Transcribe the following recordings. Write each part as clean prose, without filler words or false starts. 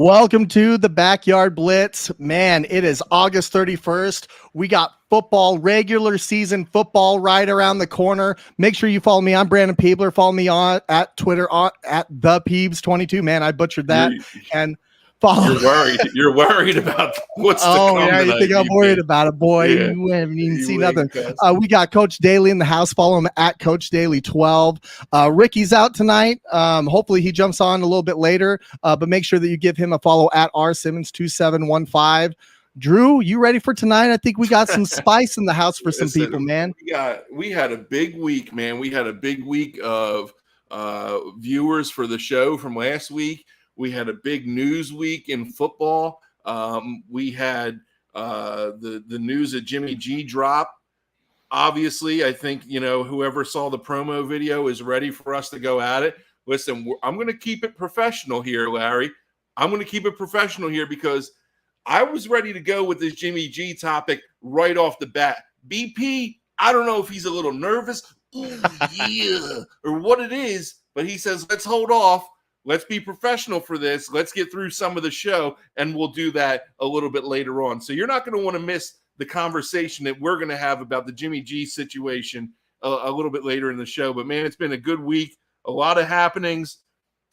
Welcome to the Backyard Blitz. Man, it is August 31st. We got football, regular season football right around the corner. Make sure you follow me. I'm Brandon Peebler. Follow me on at Twitter at the Peebs22. Man, I butchered that. And follow. You're worried about what's to come. Oh, yeah, you think I'm worried about it, boy. Yeah. You haven't even seen nothing. We got Coach Daly in the house. Follow him at Coach Daly 12. Rickie's out tonight. Hopefully he jumps on a little bit later, but make sure that you give him a follow at rsimmons2715. Drew, you ready for tonight? I think we got some spice in the house for some people, man. We had a big week, man. We had a big week of viewers for the show from last week. We had a big news week in football. We had the news of Jimmy G drop. Obviously, I think, whoever saw the promo video is ready for us to go at it. Listen, I'm going to keep it professional here, Larry. I'm going to keep it professional here because I was ready to go with this Jimmy G topic right off the bat. BP, I don't know if he's a little nervous, or what it is, but he says, let's hold off. Let's be professional for this. Let's get through some of the show, and we'll do that a little bit later on. So you're not going to want to miss the conversation that we're going to have about the Jimmy G situation a little bit later in the show. But, man, it's been a good week, a lot of happenings.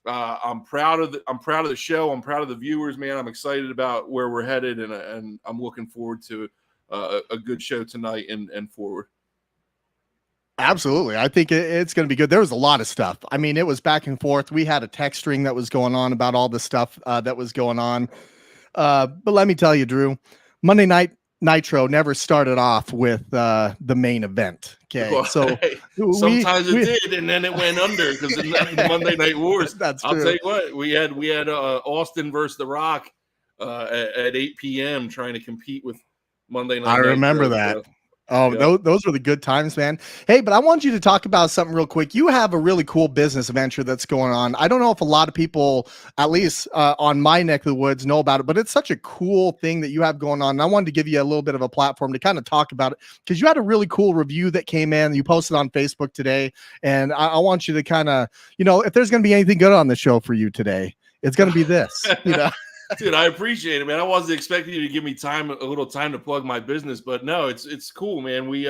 I'm proud of the show. I'm proud of the viewers, man. I'm excited about where we're headed, and I'm looking forward to a good show tonight and forward. Absolutely. I think it's going to be good. There was a lot of stuff. I mean, it was back and forth. We had a text string that was going on about all the stuff that was going on. But let me tell you, Drew, Monday Night Nitro never started off with the main event. Okay, well, so sometimes it did, and then it went under because the Monday Night Wars. That's true. I'll tell you what, we had Austin versus The Rock at 8 p.m. trying to compete with Monday Night. I remember that. So. Oh, yeah. Those were the good times, man. Hey, but I want you to talk about something real quick. You have a really cool business venture that's going on. I don't know if a lot of people, at least on my neck of the woods, know about it, but it's such a cool thing that you have going on. And I wanted to give you a little bit of a platform to kind of talk about it because you had a really cool review that came in. You posted on Facebook today. And I want you to kind of, if there's going to be anything good on the show for you today, it's going to be this, Dude, I appreciate it, man. I wasn't expecting you to give me a little time to plug my business, but no, it's cool, man. We,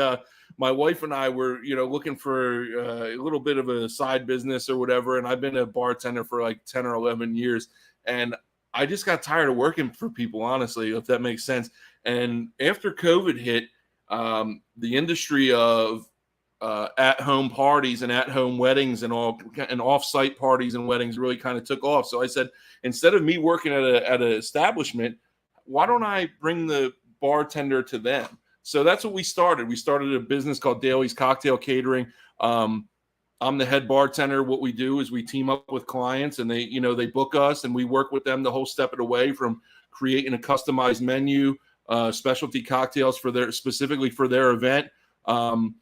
my wife and I were, looking for a little bit of a side business or whatever, and I've been a bartender for like 10 or 11 years, and I just got tired of working for people, honestly, if that makes sense. And after COVID hit, the industry of at-home parties and at-home weddings and off-site parties and weddings really kind of took off. So I said, instead of me working at an establishment, why don't I bring the bartender to them? So that's what we started. We started a business called Daly's Cocktail Catering. I'm the head bartender. What we do is we team up with clients, and they book us, and we work with them the whole step of the way, from creating a customized menu, specialty cocktails specifically for their event. And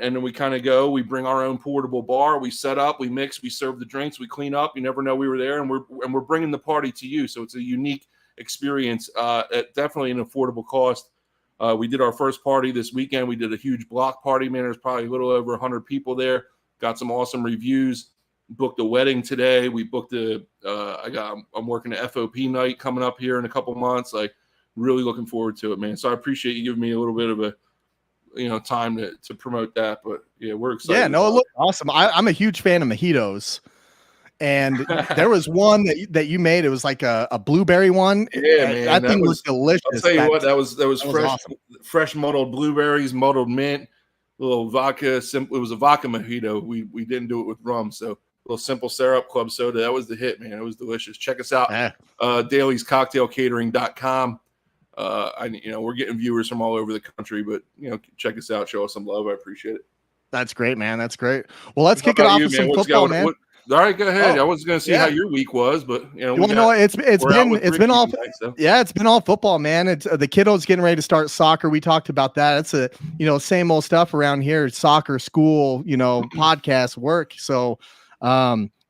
then we kind of go, we bring our own portable bar, we set up, we mix, we serve the drinks, we clean up. You never know we were there, and we're bringing the party to you. So it's a unique experience at definitely an affordable cost. We did our first party this weekend. We did a huge block party, man. There's probably a little over 100 people there. Got some awesome reviews. Booked a wedding today. We booked I'm working a FOP night coming up here in a couple months. Like, really looking forward to it, man. So I appreciate you giving me a little bit of a time to promote that, but yeah, we're excited. Yeah, no, it looked awesome. I'm a huge fan of mojitos, and there was one that you made. It was like a blueberry one. Yeah, man, that thing was delicious. I'll tell you what, that was fresh, awesome. Fresh muddled blueberries, muddled mint, a little vodka. It was a vodka mojito. We didn't do it with rum, so a little simple syrup club soda. That was the hit, man. It was delicious. Check us out, DailysCocktailCatering.com. We're getting viewers from all over the country, but check us out, show us some love. I appreciate it. That's great, man. That's great. Well, let's kick it off with some football, man. All right, go ahead. I was going to see how your week was, but it's been all tonight, so. Yeah, it's been all football, man. It's the kiddos getting ready to start soccer. We talked about that. It's same old stuff around here. Soccer, school, podcast, work. So,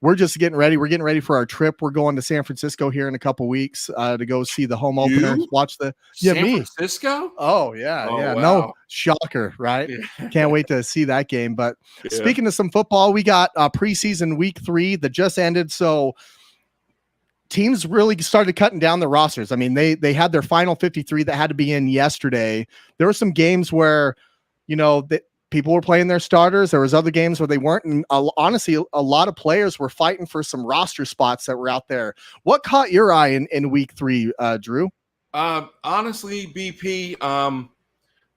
we're just getting ready. We're getting ready for our trip. We're going to San Francisco here in a couple weeks to go see the home opener. Watch the San Francisco. Oh yeah, yeah. Wow. No shocker, right? Yeah. Can't wait to see that game. But speaking of some football, we got preseason week 3 that just ended. So teams really started cutting down the rosters. I mean, they had their final 53 that had to be in yesterday. There were some games where, that people were playing their starters. There was other games where they weren't. And honestly, a lot of players were fighting for some roster spots that were out there. What caught your eye in week 3, Drew? Honestly, BP,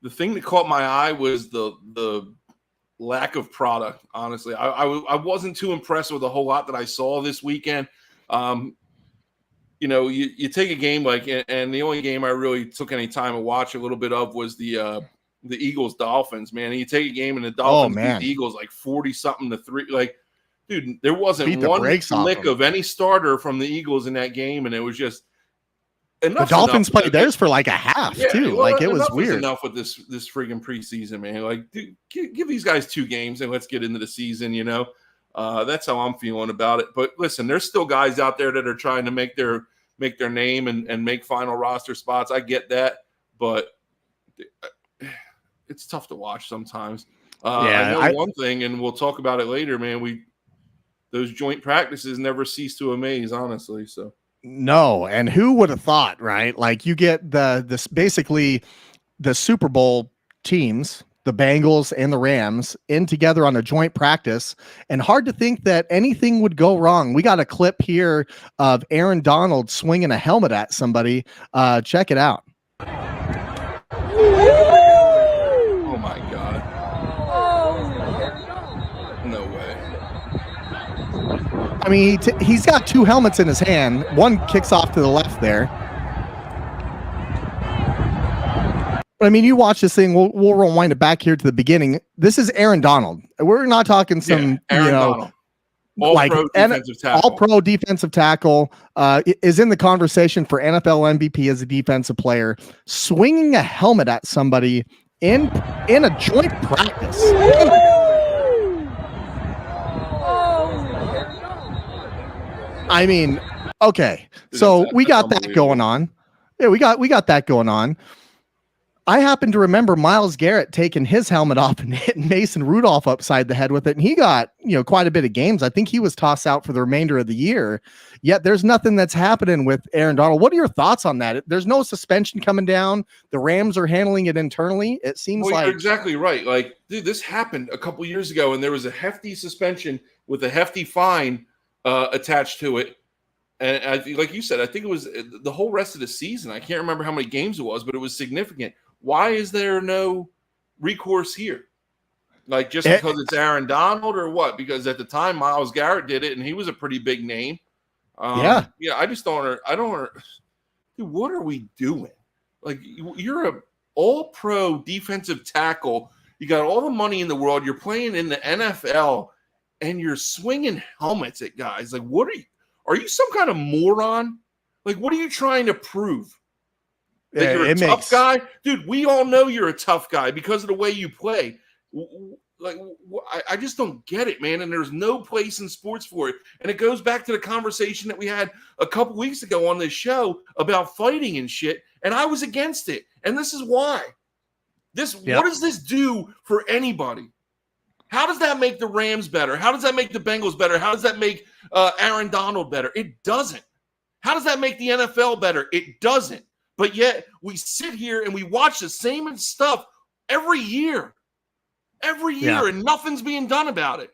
the thing that caught my eye was the lack of product. Honestly, I wasn't too impressed with a whole lot that I saw this weekend. You take a game and the only game I really took any time to watch a little bit of was the Eagles Dolphins, man. And you take a game and the Dolphins beat the Eagles 40-something to 3. Like, dude, there wasn't one lick of any starter from the Eagles in that game, and it was just enough. The Dolphins played theirs for like a half too. Well, it was weird. Enough with this friggin' preseason, man. Like, dude, give these guys 2 games and let's get into the season. That's how I'm feeling about it. But listen, there's still guys out there that are trying to make their name and make final roster spots. I get that, but it's tough to watch sometimes. I know one thing, and we'll talk about it later, man. Those joint practices never cease to amaze, honestly. So no, and who would have thought, right? Like, you get basically the Super Bowl teams, the Bengals and the Rams, in together on a joint practice, and hard to think that anything would go wrong. We got a clip here of Aaron Donald swinging a helmet at somebody. Check it out. Oh my God. No way. I mean, he's got 2 helmets in his hand. One kicks off to the left there. I mean, you watch this thing. We'll rewind it back here to the beginning. This is Aaron Donald. We're not talking some, Donald. All-pro defensive tackle. All-pro defensive tackle, is in the conversation for NFL MVP as a defensive player, swinging a helmet at somebody in a joint practice. I mean, okay, so we got that going on. Yeah, we got that going on. I happen to remember Myles Garrett taking his helmet off and hitting Mason Rudolph upside the head with it. And he got, quite a bit of games. I think he was tossed out for the remainder of the year. Yet there's nothing that's happening with Aaron Donald. What are your thoughts on that? There's no suspension coming down. The Rams are handling it internally. It seems like you're exactly right. Like, dude, this happened a couple years ago, and there was a hefty suspension with a hefty fine attached to it. And like you said, I think it was the whole rest of the season. I can't remember how many games it was, but it was significant. Why is there no recourse here? Like, just because it's Aaron Donald or what? Because at the time, Myles Garrett did it, and he was a pretty big name. I just don't. Dude, what are we doing? Like, you're a all-pro defensive tackle. You got all the money in the world. You're playing in the NFL, and you're swinging helmets at guys. Like, what are you? Are you some kind of moron? Like, what are you trying to prove? That you're a tough guy? Dude, we all know you're a tough guy because of the way you play. Like, I just don't get it, man. And there's no place in sports for it. And it goes back to the conversation that we had a couple weeks ago on this show about fighting and shit. And I was against it. And this is why. What does this do for anybody? How does that make the Rams better? How does that make the Bengals better? How does that make Aaron Donald better? It doesn't. How does that make the NFL better? It doesn't. But yet we sit here and we watch the same stuff every year, and nothing's being done about it.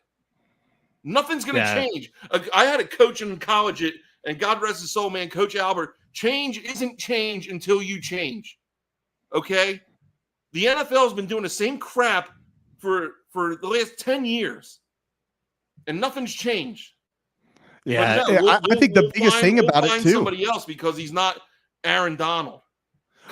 Nothing's going to change. I had a coach in college, and God rest his soul, man, Coach Albert. Change isn't change until you change. Okay? The NFL has been doing the same crap for the last 10 years, and nothing's changed. Yeah, I think the biggest thing about it too. Somebody else because he's not Aaron Donald.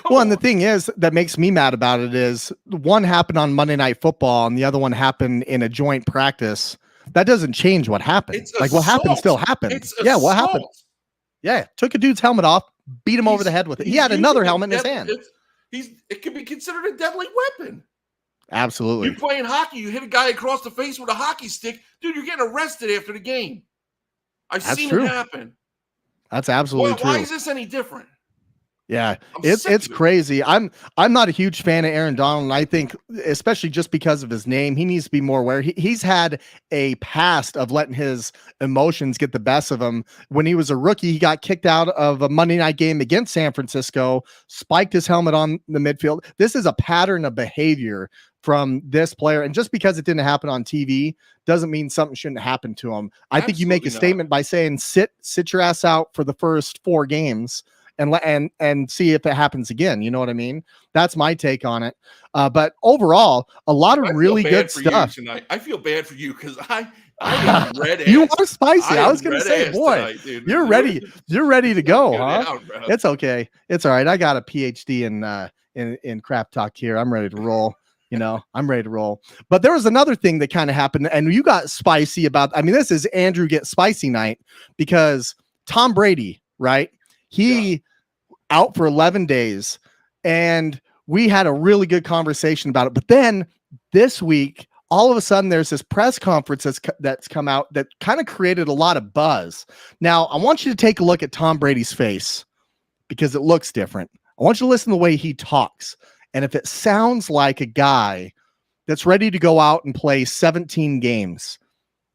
And the thing is that makes me mad about it is one happened on Monday Night Football and the other one happened in a joint practice. That doesn't change what happened. Like, what happened still happened. What happened? Yeah, took a dude's helmet off, beat him over the head with it. He had another helmet in his hand. It can be considered a deadly weapon. Absolutely. You're playing hockey. You hit a guy across the face with a hockey stick. Dude, you're getting arrested after the game. I've seen it happen. That's absolutely true. Why is this any different? Yeah, I'm sick it's of it. crazy. I'm not a huge fan of Aaron Donald. And I think, especially just because of his name, he needs to be more aware. He's had a past of letting his emotions get the best of him. When he was a rookie, he got kicked out of a Monday night game against San Francisco, spiked his helmet on the midfield. This is a pattern of behavior from this player, and just because it didn't happen on TV doesn't mean something shouldn't happen to him. I think you make a statement by saying sit your ass out for the first 4 games and see if it happens again. You know what I mean? That's my take on it. But overall, a lot of really good stuff tonight. I feel bad for you because I am red ass. You are spicy. I was going to say, boy, tonight, you're ready. You're ready to go, huh? Down, it's okay. It's all right. I got a PhD in crap talk here. I'm ready to roll. I'm ready to roll. But there was another thing that kind of happened, and you got spicy about. I mean, this is Andrew Get Spicy night because Tom Brady, right? He out for 11 days, and we had a really good conversation about it. But then this week, all of a sudden, there's this press conference that's come out that kind of created a lot of buzz. Now, I want you to take a look at Tom Brady's face because it looks different. I want you to listen to the way he talks. And if it sounds like a guy that's ready to go out and play 17 games,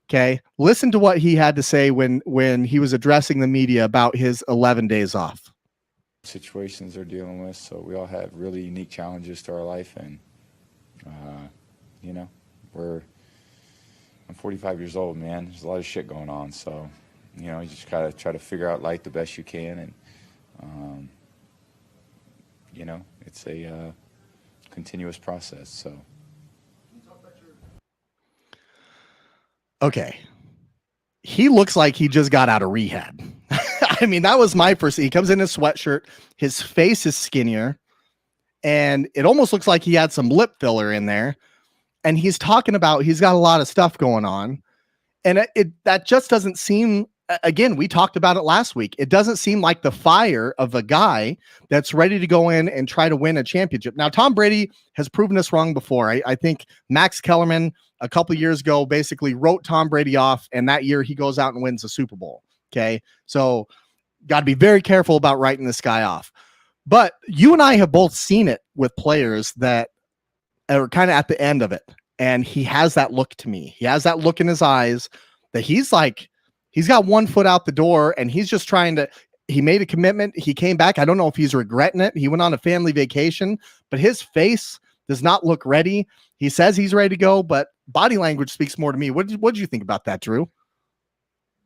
okay, listen to what he had to say when he was addressing the media about his 11 days off. Situations they're dealing with, so we all have really unique challenges to our life, and I'm 45 years old, man. There's a lot of shit going on, so you just gotta try to figure out life the best you can, and it's a continuous process. So okay, he looks like he just got out of rehab. I mean, that was my first. He comes in a sweatshirt. His face is skinnier, and it almost looks like he had some lip filler in there. And he's talking about he's got a lot of stuff going on, and that just doesn't seem. Again, we talked about it last week. It doesn't seem like the fire of a guy that's ready to go in and try to win a championship. Now, Tom Brady has proven us wrong before. I think Max Kellerman a couple years ago basically wrote Tom Brady off, and that year he goes out and wins the Super Bowl. Okay, so got to be very careful about writing this guy off. But you and I have both seen it with players that are kind of at the end of it. And he has that look to me. He has that look in his eyes that he's got one foot out the door and he's just he made a commitment. He came back. I don't know if he's regretting it. He went on a family vacation, but his face does not look ready. He says he's ready to go, but body language speaks more to me. What did you think about that, Drew?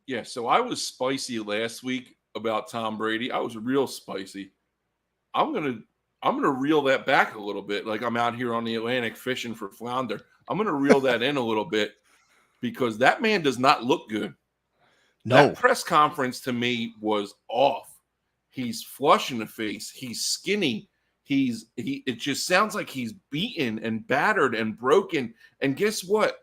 Yeah, so I was spicy last week about Tom Brady. I was real spicy. I'm gonna reel that back a little bit. Like I'm out here on the Atlantic fishing for flounder. I'm gonna reel that in a little bit because that man does not look good. No. That press conference to me was off. He's flush in the face. He's skinny. It just sounds like he's beaten and battered and broken. And guess what?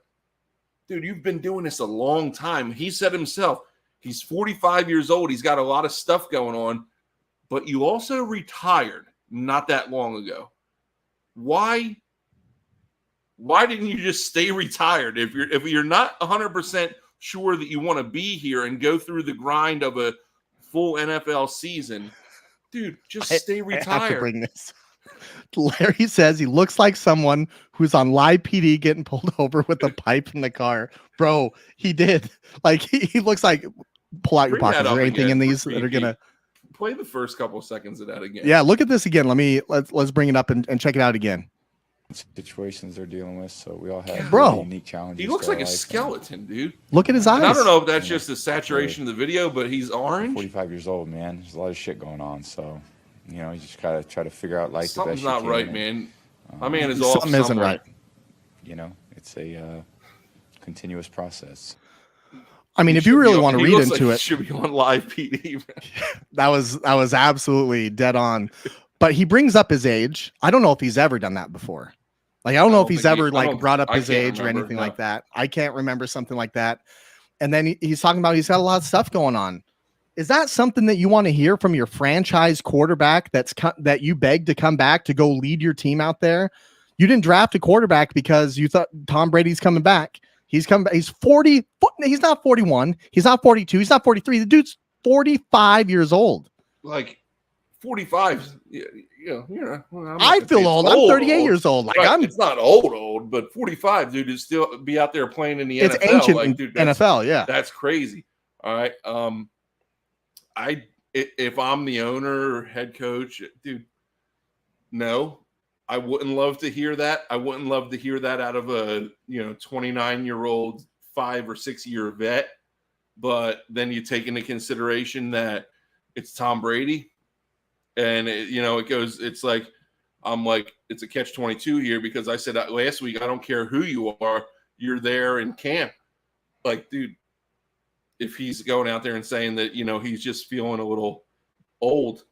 Dude, you've been doing this a long time. He said himself, he's 45 years old. He's got a lot of stuff going on, but you also retired not that long ago. Why didn't you just stay retired? If you're not 100% sure that you want to be here and go through the grind of a full NFL season, dude, just stay retired. I have to bring this. Larry says he looks like someone who's on live PD getting pulled over with a pipe in the car. Bro, he did. Like he looks like, pull out your pockets. Is there anything in these that are gonna play the first couple of seconds of that again? Yeah, look at this again. Let's bring it up and check it out again. Situations they're dealing with, so we all have really unique challenges. He looks like a skeleton, dude. Look at his eyes. And I don't know if that's just the saturation of the video, but he's orange. 45 years old, man. There's a lot of shit going on, so you just gotta try to figure out life the best you can. Something's not right, man. My man is off. Something isn't right. It's a continuous process. I mean, if you really want to read into it, should be on live PD. that was absolutely dead on. But he brings up his age. I don't know if he's ever done that before. Like, I don't know if he's ever brought up his age or anything like that. I can't remember something like that. And then he's talking about he's got a lot of stuff going on. Is that something that you want to hear from your franchise quarterback that you begged to come back to go lead your team out there? You didn't draft a quarterback because you thought Tom Brady's coming back. He's coming back. He's 40. He's not 41. He's not 42. He's not 43. The dude's 45 years old. Like 45. Well, I feel old. I'm 38 years old. Like right. It's not old, but 45, dude, to still be out there playing in the it's NFL. Ancient like, dude, NFL. Yeah, that's crazy. All right. If I'm the owner or head coach, dude, no, I wouldn't love to hear that. I wouldn't love to hear that out of a 29-year-old 5 or 6 year vet. But then you take into consideration that it's Tom Brady, and it's like it's a catch-22 here, because I said last week, I don't care who you are, you're there in camp. Like, dude, if he's going out there and saying that he's just feeling a little old,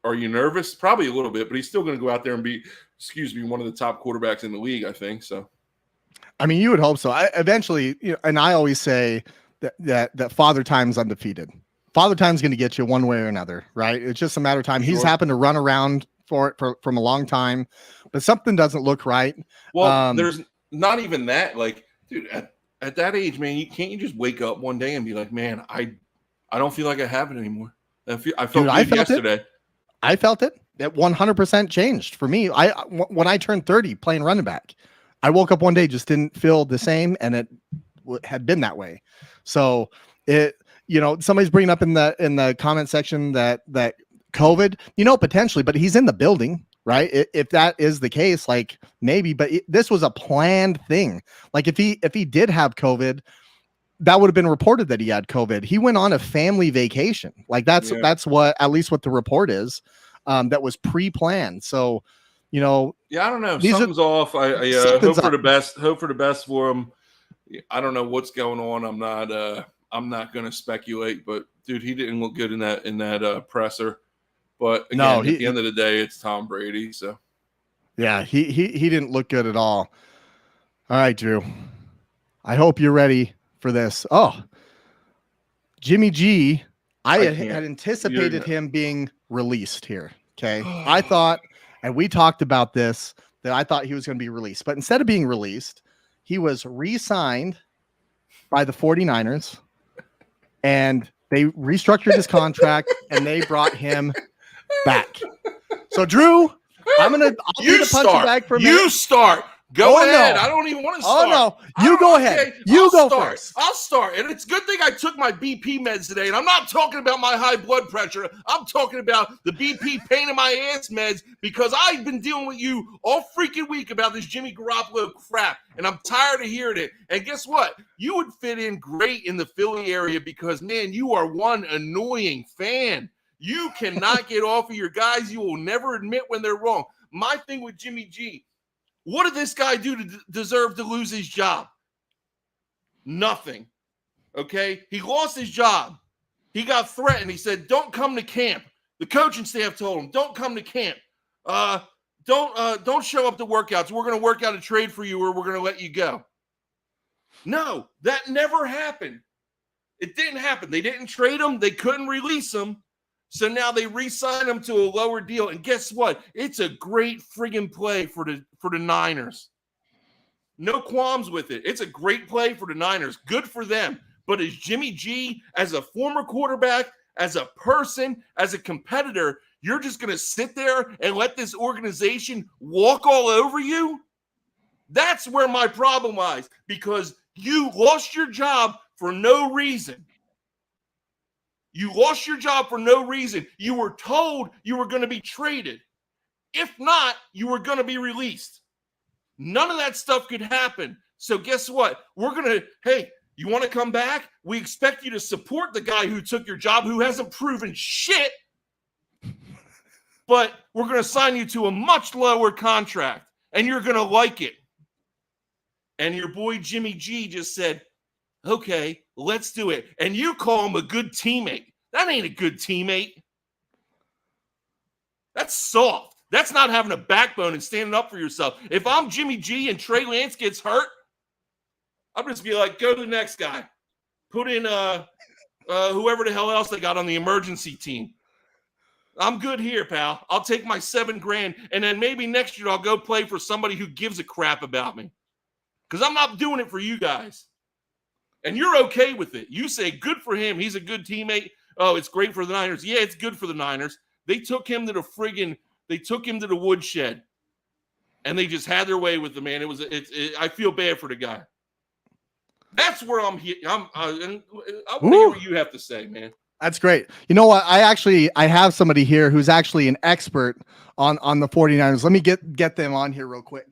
are you nervous? Probably a little bit, but he's still going to go out there and be, one of the top quarterbacks in the league, I think. So, I mean, you would hope so. Eventually, and I always say that Father Time's undefeated. Father Time's going to get you one way or another, right? It's just a matter of time. Sure. He's happened to run around from a long time, but something doesn't look right. Well, there's not even that. Like, dude, at that age, man, can't you just wake up one day and be like, man, I don't feel like I have it anymore. I felt good yesterday. I felt it. It 100% changed for me. When I turned 30 playing running back, I woke up one day, just didn't feel the same, and it had been that way. So somebody's bringing up in the comment section that COVID, potentially, but he's in the building, right? If that is the case, like maybe, but this was a planned thing. Like if he did have COVID, that would have been reported that he had COVID. He went on a family vacation. Like that's what, at least what the report is, that was pre-planned. So, I don't know. Something's off. I hope for the best. Hope for the best for him. I don't know what's going on. I'm not going to speculate, but dude, he didn't look good in that presser. But again, at the end of the day, it's Tom Brady. So yeah, he didn't look good at all. All right, Drew. I hope you're ready for this. Oh, Jimmy G. I had anticipated him being released here. Okay. I thought, and we talked about this, that I thought he was going to be released, but instead of being released, he was re-signed by the 49ers, and they restructured his contract and they brought him back. So Drew, I'll be the punching bag for a minute. You start. Go ahead. No. I don't even want to start. Oh, no. You go ahead. Okay. You go first. I'll start. And it's a good thing I took my BP meds today. And I'm not talking about my high blood pressure. I'm talking about the BP pain in my ass meds, because I've been dealing with you all freaking week about this Jimmy Garoppolo crap. And I'm tired of hearing it. And guess what? You would fit in great in the Philly area because, man, you are one annoying fan. You cannot get off of your guys. You will never admit when they're wrong. My thing with Jimmy G, what did this guy do to deserve to lose his job? Nothing. Okay? He lost his job. He got threatened. He said, don't come to camp. The coaching staff told him, don't come to camp. Don't show up to workouts. We're going to work out a trade for you, or we're going to let you go. No, that never happened. It didn't happen. They didn't trade him. They couldn't release him. So now they re-sign him to a lower deal. And guess what? It's a great friggin' play for the Niners. No qualms with it. It's a great play for the Niners. Good for them. But as Jimmy G, as a former quarterback, as a person, as a competitor, you're just going to sit there and let this organization walk all over you? That's where my problem lies, because you lost your job for no reason. You lost your job for no reason. You were told you were going to be traded. If not, you were going to be released. None of that stuff could happen. So guess what? Hey, you want to come back? We expect you to support the guy who took your job, who hasn't proven shit. But we're going to sign you to a much lower contract, and you're going to like it. And your boy Jimmy G just said, okay, let's do it. And you call him a good teammate. That ain't a good teammate. That's soft. That's not having a backbone and standing up for yourself. If I'm Jimmy G and Trey Lance gets hurt, I'll just be like, go to the next guy. Put in whoever the hell else they got on the emergency team. I'm good here, pal. I'll take my $7,000, and then maybe next year I'll go play for somebody who gives a crap about me. Because I'm not doing it for you guys. And you're okay with it. You say, good for him. He's a good teammate. Oh, it's great for the Niners. Yeah, it's good for the Niners. They took him to the woodshed, and they just had their way with the man. I feel bad for the guy. That's where I'm here. I want to hear what you have to say, man. That's great. You know what? I have somebody here who's actually an expert on the 49ers. Let me get them on here real quick.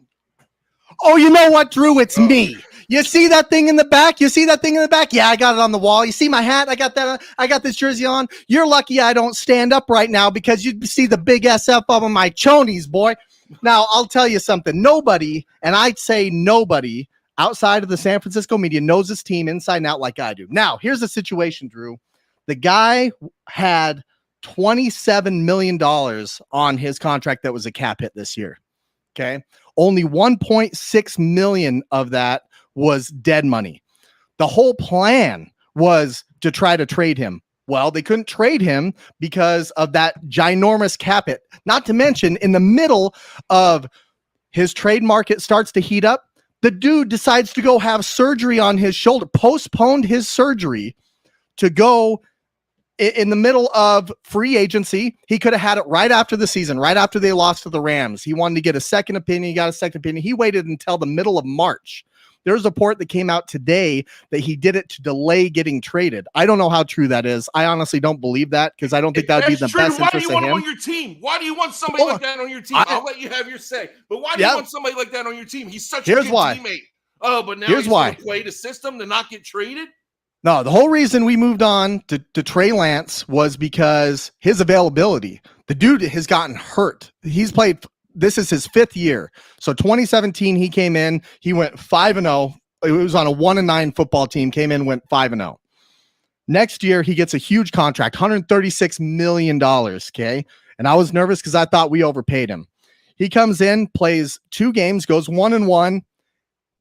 Oh, you know what, Drew? It's me. You see that thing in the back? Yeah, I got it on the wall. You see my hat? I got that. I got this jersey on. You're lucky I don't stand up right now because you'd see the big SF up on my chonies, boy. Now, I'll tell you something. Nobody, and I'd say nobody outside of the San Francisco media knows this team inside and out like I do. Now, here's the situation, Drew. The guy had $27 million on his contract that was a cap hit this year. Okay. Only 1.6 million of that was dead money. The whole plan was to try to trade him. Well, they couldn't trade him because of that ginormous cap hit. Not to mention, in the middle of his trade market starts to heat up, the dude decides to go have surgery on his shoulder, postponed his surgery to go in the middle of free agency. He could have had it right after the season, right after they lost to the Rams. He wanted to get a second opinion. He got a second opinion. He waited until the middle of March. There's a report that came out today that he did it to delay getting traded. I don't know how true that is. I honestly don't believe that because I don't think that would be the best interest of him. Why do you want him on your team? Why do you want somebody like that on your team? I'll let you have your say. But why do you want somebody like that on your team? He's such a good teammate. Oh, but now he's going to play the system to not get traded? No, the whole reason we moved on to Trey Lance was because his availability. The dude has gotten hurt. He's played. This is his 5th year. So 2017, he came in. He went 5-0. It was on a 1-9 football team. Came in, went 5-0. Next year, he gets a huge contract, $136 million. Okay, and I was nervous because I thought we overpaid him. He comes in, plays 2 games, goes 1-1.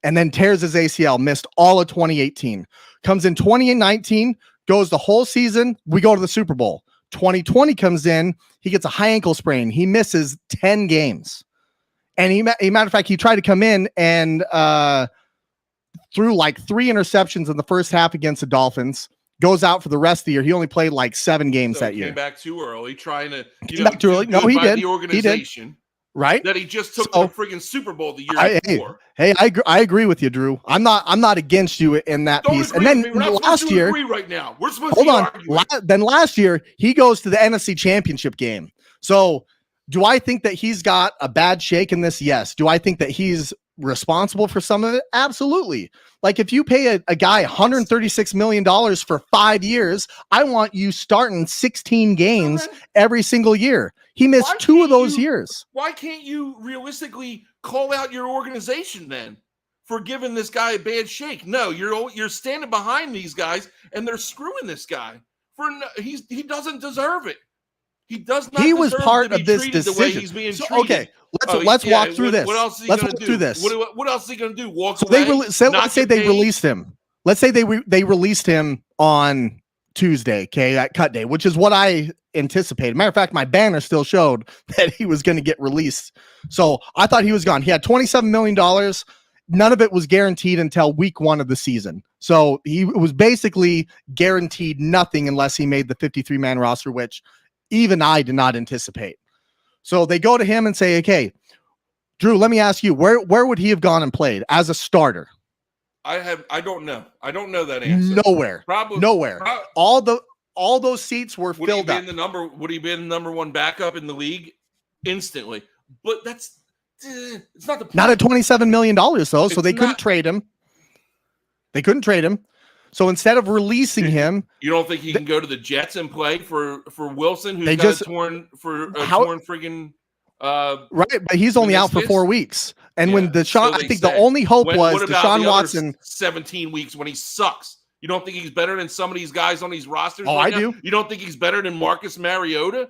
And then tears his ACL, missed all of 2018. Comes in 2019, goes the whole season. We go to the Super Bowl. 2020 comes in. He gets a high ankle sprain. He misses 10 games. And matter of fact, he tried to come in and threw like 3 interceptions in the first half against the Dolphins. Goes out for the rest of the year. He only played like 7 games that year. Came back too early, trying to back too early. No, he did. The organization. He did. Right, that he just took the friggin' Super Bowl the year before. I agree with you, Drew. I'm not against you in that piece. And then last year, right now we're supposed to then last year he goes to the NFC Championship game. So, do I think that he's got a bad shake in this? Yes. Do I think that he's responsible for some of it? Absolutely. Like if you pay a guy $136 million for 5 years, I want you starting 16 games every single year. He missed 2 of those years. Why can't you realistically call out your organization then for giving this guy a bad shake? No, you're standing behind these guys and they're screwing this guy he doesn't deserve it. He does not. He was part of this decision. He's being treated. Okay, let's walk through this. What else is he going to do? What else is he going to do? Walk away? Let's say they released him. Let's say they released him on Tuesday, okay, that cut day, which is what I anticipated. Matter of fact, my banner still showed that he was going to get released. So I thought he was gone. He had $27 million. None of it was guaranteed until week 1 of the season. So he was basically guaranteed nothing unless he made the 53-man roster, which even I did not anticipate. So they go to him and say, okay, Drew, let me ask you, where would he have gone and played as a starter? I don't know. I don't know that answer. Nowhere. Probably nowhere. All those seats were filled up. Would he be the number 1 backup in the league instantly? But it's not the point. Not at $27 million though, so they couldn't trade him. They couldn't trade him. So instead of releasing him, you don't think he can go to the Jets and play for Wilson, who's got a torn friggin' right, but he's only out for 4 weeks. And when Deshaun, I think the only hope was Deshaun Watson. 17 weeks when he sucks. You don't think he's better than some of these guys on these rosters? Oh, I do. You don't think he's better than Marcus Mariota?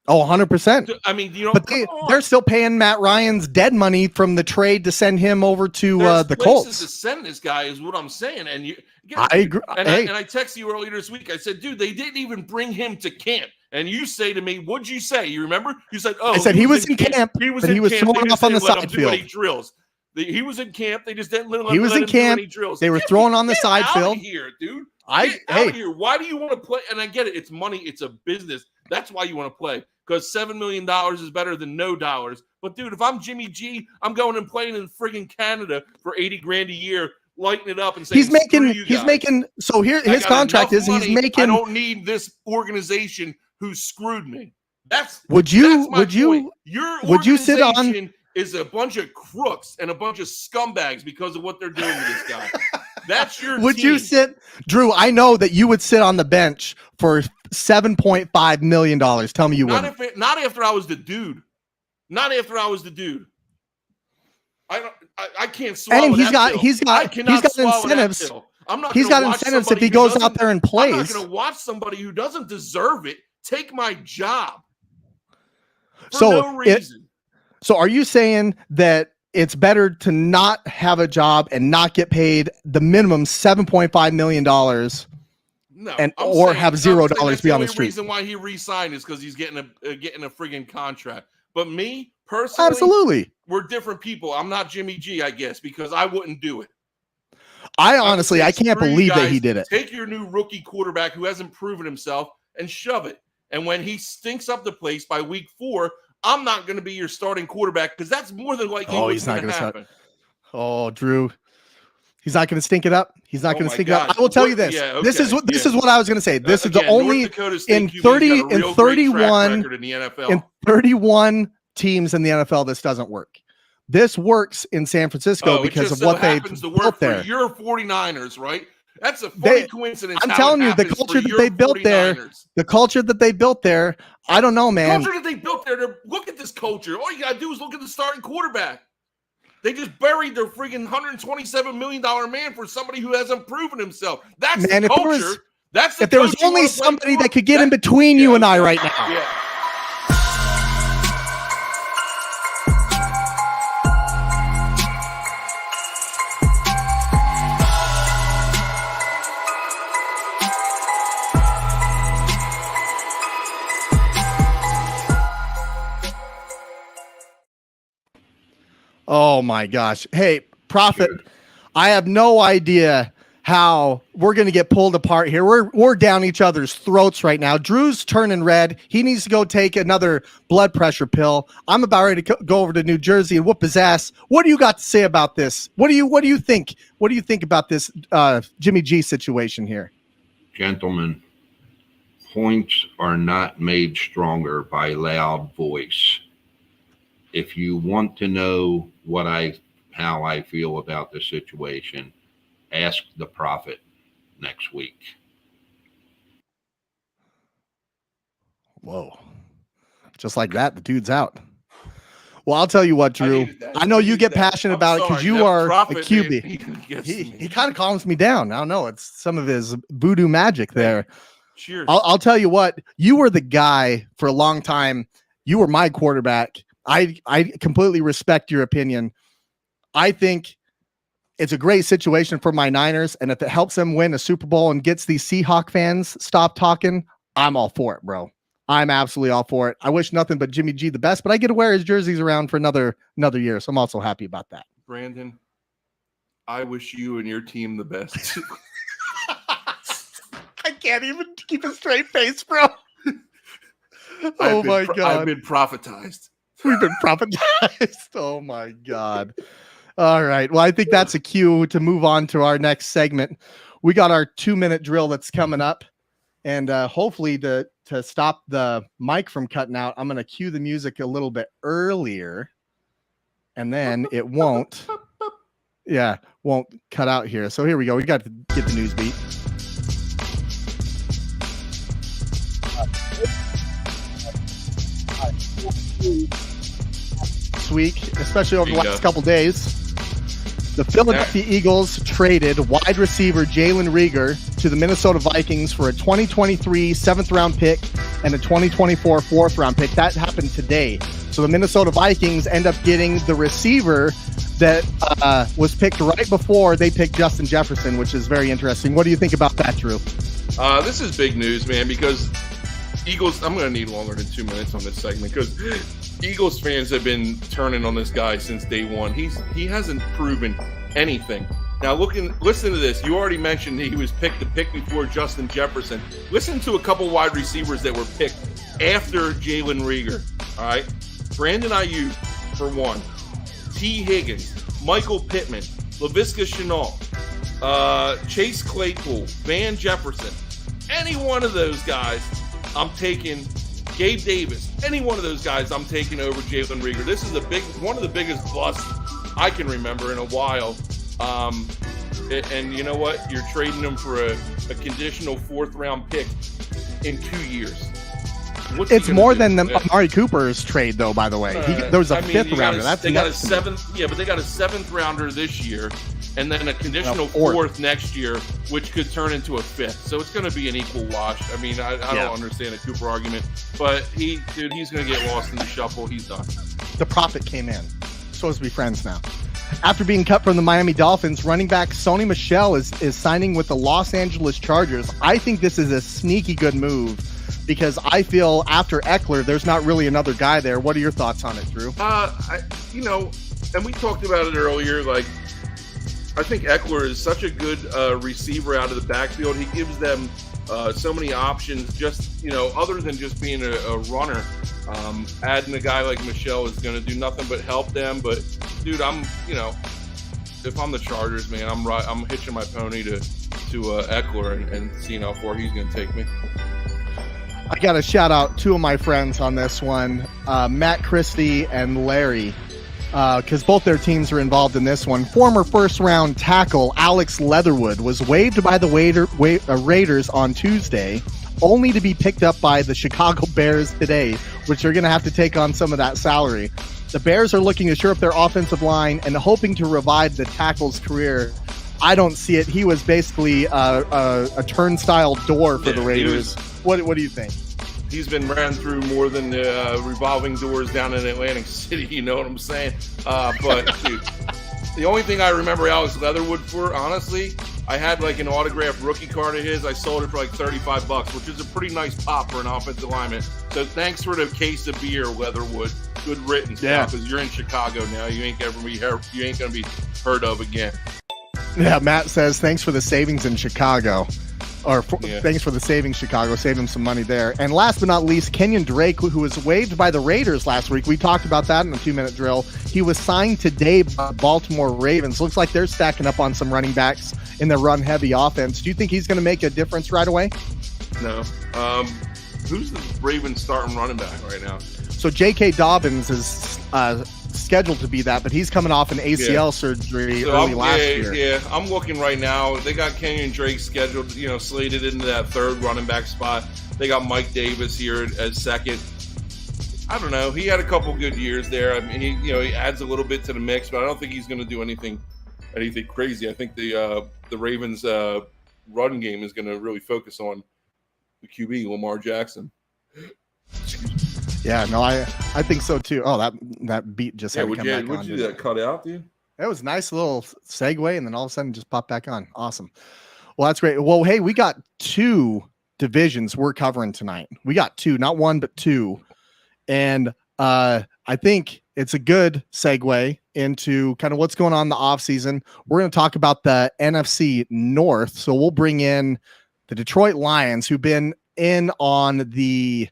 Oh, 100%. I mean, but they're still paying Matt Ryan's dead money from the trade to send him over to the Colts. To send this guy is what I'm saying. And I agree. And I texted you earlier this week. I said, dude, they didn't even bring him to camp. And you say to me, what'd you say? You remember? You said, I said he was in camp. He was throwing off on the side field. Drills. He was in camp. They just didn't let him. He was in camp. They were throwing on the side field. Here, dude. Get out of here. Why do you want to play? And I get it. It's money. It's a business. That's why you want to play. because $7 million is better than no dollars. But dude, if I'm Jimmy G, I'm going and playing in friggin' Canada for $80,000 a year, lighting it up and saying so here his contract is money, he's making. I don't need this organization who screwed me. Would you sit on is a bunch of crooks and a bunch of scumbags because of what they're doing to this guy. That's your Would team. you sit, Drew? I know that you would sit on the bench for $7.5 million. Tell me you wouldn't. Not after I was the dude. Not after I was the dude. I can't swallow and he's got incentives. I'm not. He's got incentives if he goes out there and plays. I'm not going to watch somebody who doesn't deserve it take my job for no reason. So are you saying that it's better to not have a job and not get paid the minimum $7.5 million? No, or have $0 be on the street. The reason why he re-signed is because he's getting a friggin' contract. But me personally, absolutely, we're different people. I'm not Jimmy G, I guess, because I wouldn't do it. I can't believe that he did it. Take your new rookie quarterback who hasn't proven himself and shove it. And when he stinks up the place by week 4, I'm not going to be your starting quarterback because that's more than likely what's going to happen. Oh, Drew. He's not going to stink it up. He's not going to stink it up. I will tell you this. Yeah, okay. This is what I was going to say. This is the only in 31 teams in the NFL this doesn't work. This works in San Francisco because of what they built there. Your 49ers, right? That's a funny coincidence. I'm telling you, the culture that they built there, I don't know, man. The culture that they built there, look at this culture. All you got to do is look at the starting quarterback. They just buried their freaking $127 million man for somebody who hasn't proven himself. That's the culture. If there was only somebody that could get in between you and I right now. Yeah. Oh my gosh. Hey, Prophet, I have no idea how we're going to get pulled apart here. We're down each other's throats right now. Drew's turning red. He needs to go take another blood pressure pill. I'm about ready to go over to New Jersey and whoop his ass. What do you got to say about this? What do you think? What do you think about this Jimmy G situation here? Gentlemen, points are not made stronger by loud voice. If you want to know how I feel about the situation, ask the Prophet next week. Whoa. Just like that, the dude's out. Well, I'll tell you what, Drew. I know you get passionate about it because you are a QB. He kind of calms me down. I don't know. It's some of his voodoo magic there. Cheers. I'll tell you what. You were the guy for a long time. You were my quarterback. I completely respect your opinion. I think it's a great situation for my Niners, and if it helps them win a Super Bowl and gets these Seahawk fans stop talking, I'm all for it, bro. I'm absolutely all for it. I wish nothing but Jimmy G the best, but I get to wear his jerseys around for another year, so I'm also happy about that. Brandon, I wish you and your team the best. I can't even keep a straight face, bro. Oh my God. I've been prophetized. We've been prophetized. Oh my God. All right. Well, I think that's a cue to move on to our next segment. We got our 2-minute drill that's coming up. And hopefully to stop the mic from cutting out, I'm going to cue the music a little bit earlier. And then it won't. Yeah, won't cut out here. So here we go. We got to get the news beat. This week, especially over the last couple days, the Philadelphia Eagles traded wide receiver Jalen Reagor to the Minnesota Vikings for a 2023 7th-round pick and a 2024 4th-round pick. That happened today. So the Minnesota Vikings end up getting the receiver that was picked right before they picked Justin Jefferson, which is very interesting. What do you think about that, Drew? This is big news, man, because Eagles, I'm going to need longer than 2 minutes on this segment because Eagles fans have been turning on this guy since day one. He hasn't proven anything. Now, listen to this. You already mentioned he was picked the pick before Justin Jefferson. Listen to a couple wide receivers that were picked after Jalen Reagor. All right, Brandon Ayuk for one, T. Higgins, Michael Pittman, Laviska Shenault, Chase Claypool, Van Jefferson. Any one of those guys, I'm taking. Gabe Davis, any one of those guys, I'm taking over Jalen Reagor. This is one of the biggest busts I can remember in a while. And you know what? You're trading him for a conditional 4th-round pick in 2 years. It's more than the Amari Cooper's trade, though. By the way, there was a 5th rounder. They got a 7th. Yeah, but they got a 7th rounder this year, and then a conditional 4th next year, which could turn into a 5th. So it's going to be an equal wash. I mean, I don't understand the Cooper argument, but he's going to get lost in the shuffle. He's done. The profit came in. Supposed to be friends now. After being cut from the Miami Dolphins, running back Sony Michel is signing with the Los Angeles Chargers. I think this is a sneaky good move because I feel after Eckler, there's not really another guy there. What are your thoughts on it, Drew? And we talked about it earlier, like, I think Eckler is such a good receiver out of the backfield. He gives them so many options, just, other than just being a runner. Adding a guy like Michelle is going to do nothing but help them. But, dude, if I'm the Chargers, man, I'm hitching my pony to Eckler and seeing how far he's going to take me. I got to shout out 2 of my friends on this one, Matt Christie and Larry. Because both their teams are involved in this one. Former 1st-round tackle Alex Leatherwood was waived by the Raiders on Tuesday, only to be picked up by the Chicago Bears today, which are going to have to take on some of that salary. The Bears are looking to shore up their offensive line and hoping to revive the tackle's career. I don't see it. He was basically a turnstile door for the Raiders. What do you think? He's been ran through more than revolving doors down in Atlantic City. You know what I'm saying? But dude, the only thing I remember Alex Leatherwood for, honestly, I had like an autographed rookie card of his. I sold it for like $35, which is a pretty nice pop for an offensive lineman. So thanks for the case of beer, Leatherwood. Good riddance, because you're in Chicago now. You ain't gonna be heard of again. Yeah, Matt says thanks for the savings in Chicago. Thanks for the savings, Chicago. Save him some money there. And last but not least, Kenyon Drake, who was waived by the Raiders last week. We talked about that in a 2-minute drill. He was signed today by Baltimore Ravens. Looks like they're stacking up on some running backs in their run-heavy offense. Do you think he's going to make a difference right away? No. Who's the Ravens starting running back right now? So J.K. Dobbins is scheduled to be that, but he's coming off an ACL surgery last year. Yeah, I'm looking right now. They got Kenyon Drake scheduled, slated into that 3rd running back spot. They got Mike Davis here at 2nd. I don't know. He had a couple good years there. I mean, he adds a little bit to the mix, but I don't think he's going to do anything crazy. I think the Ravens run game is going to really focus on the QB, Lamar Jackson. Yeah, no, I think so too. Oh, that beat just had to come back on. Would you do that cut out, dude? That was a nice little segue, and then all of a sudden just popped back on. Awesome. Well, that's great. Well, hey, we got 2 divisions we're covering tonight. We got 2, not 1, but 2. And I think it's a good segue into kind of what's going on in the offseason. We're going to talk about the NFC North. So we'll bring in the Detroit Lions, who've been in on the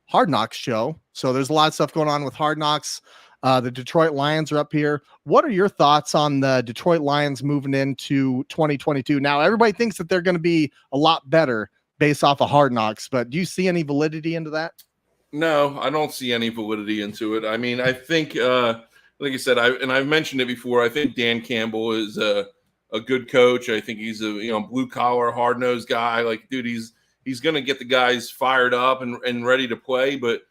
Hard Knocks show. So there's a lot of stuff going on with Hard Knocks. The Detroit Lions are up here. What are your thoughts on the Detroit Lions moving into 2022? Now, everybody thinks that they're going to be a lot better based off of Hard Knocks, but do you see any validity into that? No, I don't see any validity into it. I mean, I think, like I said, I've mentioned it before. I think Dan Campbell is a good coach. I think he's a blue collar, hard nosed guy. Like, dude, he's going to get the guys fired up and ready to play. But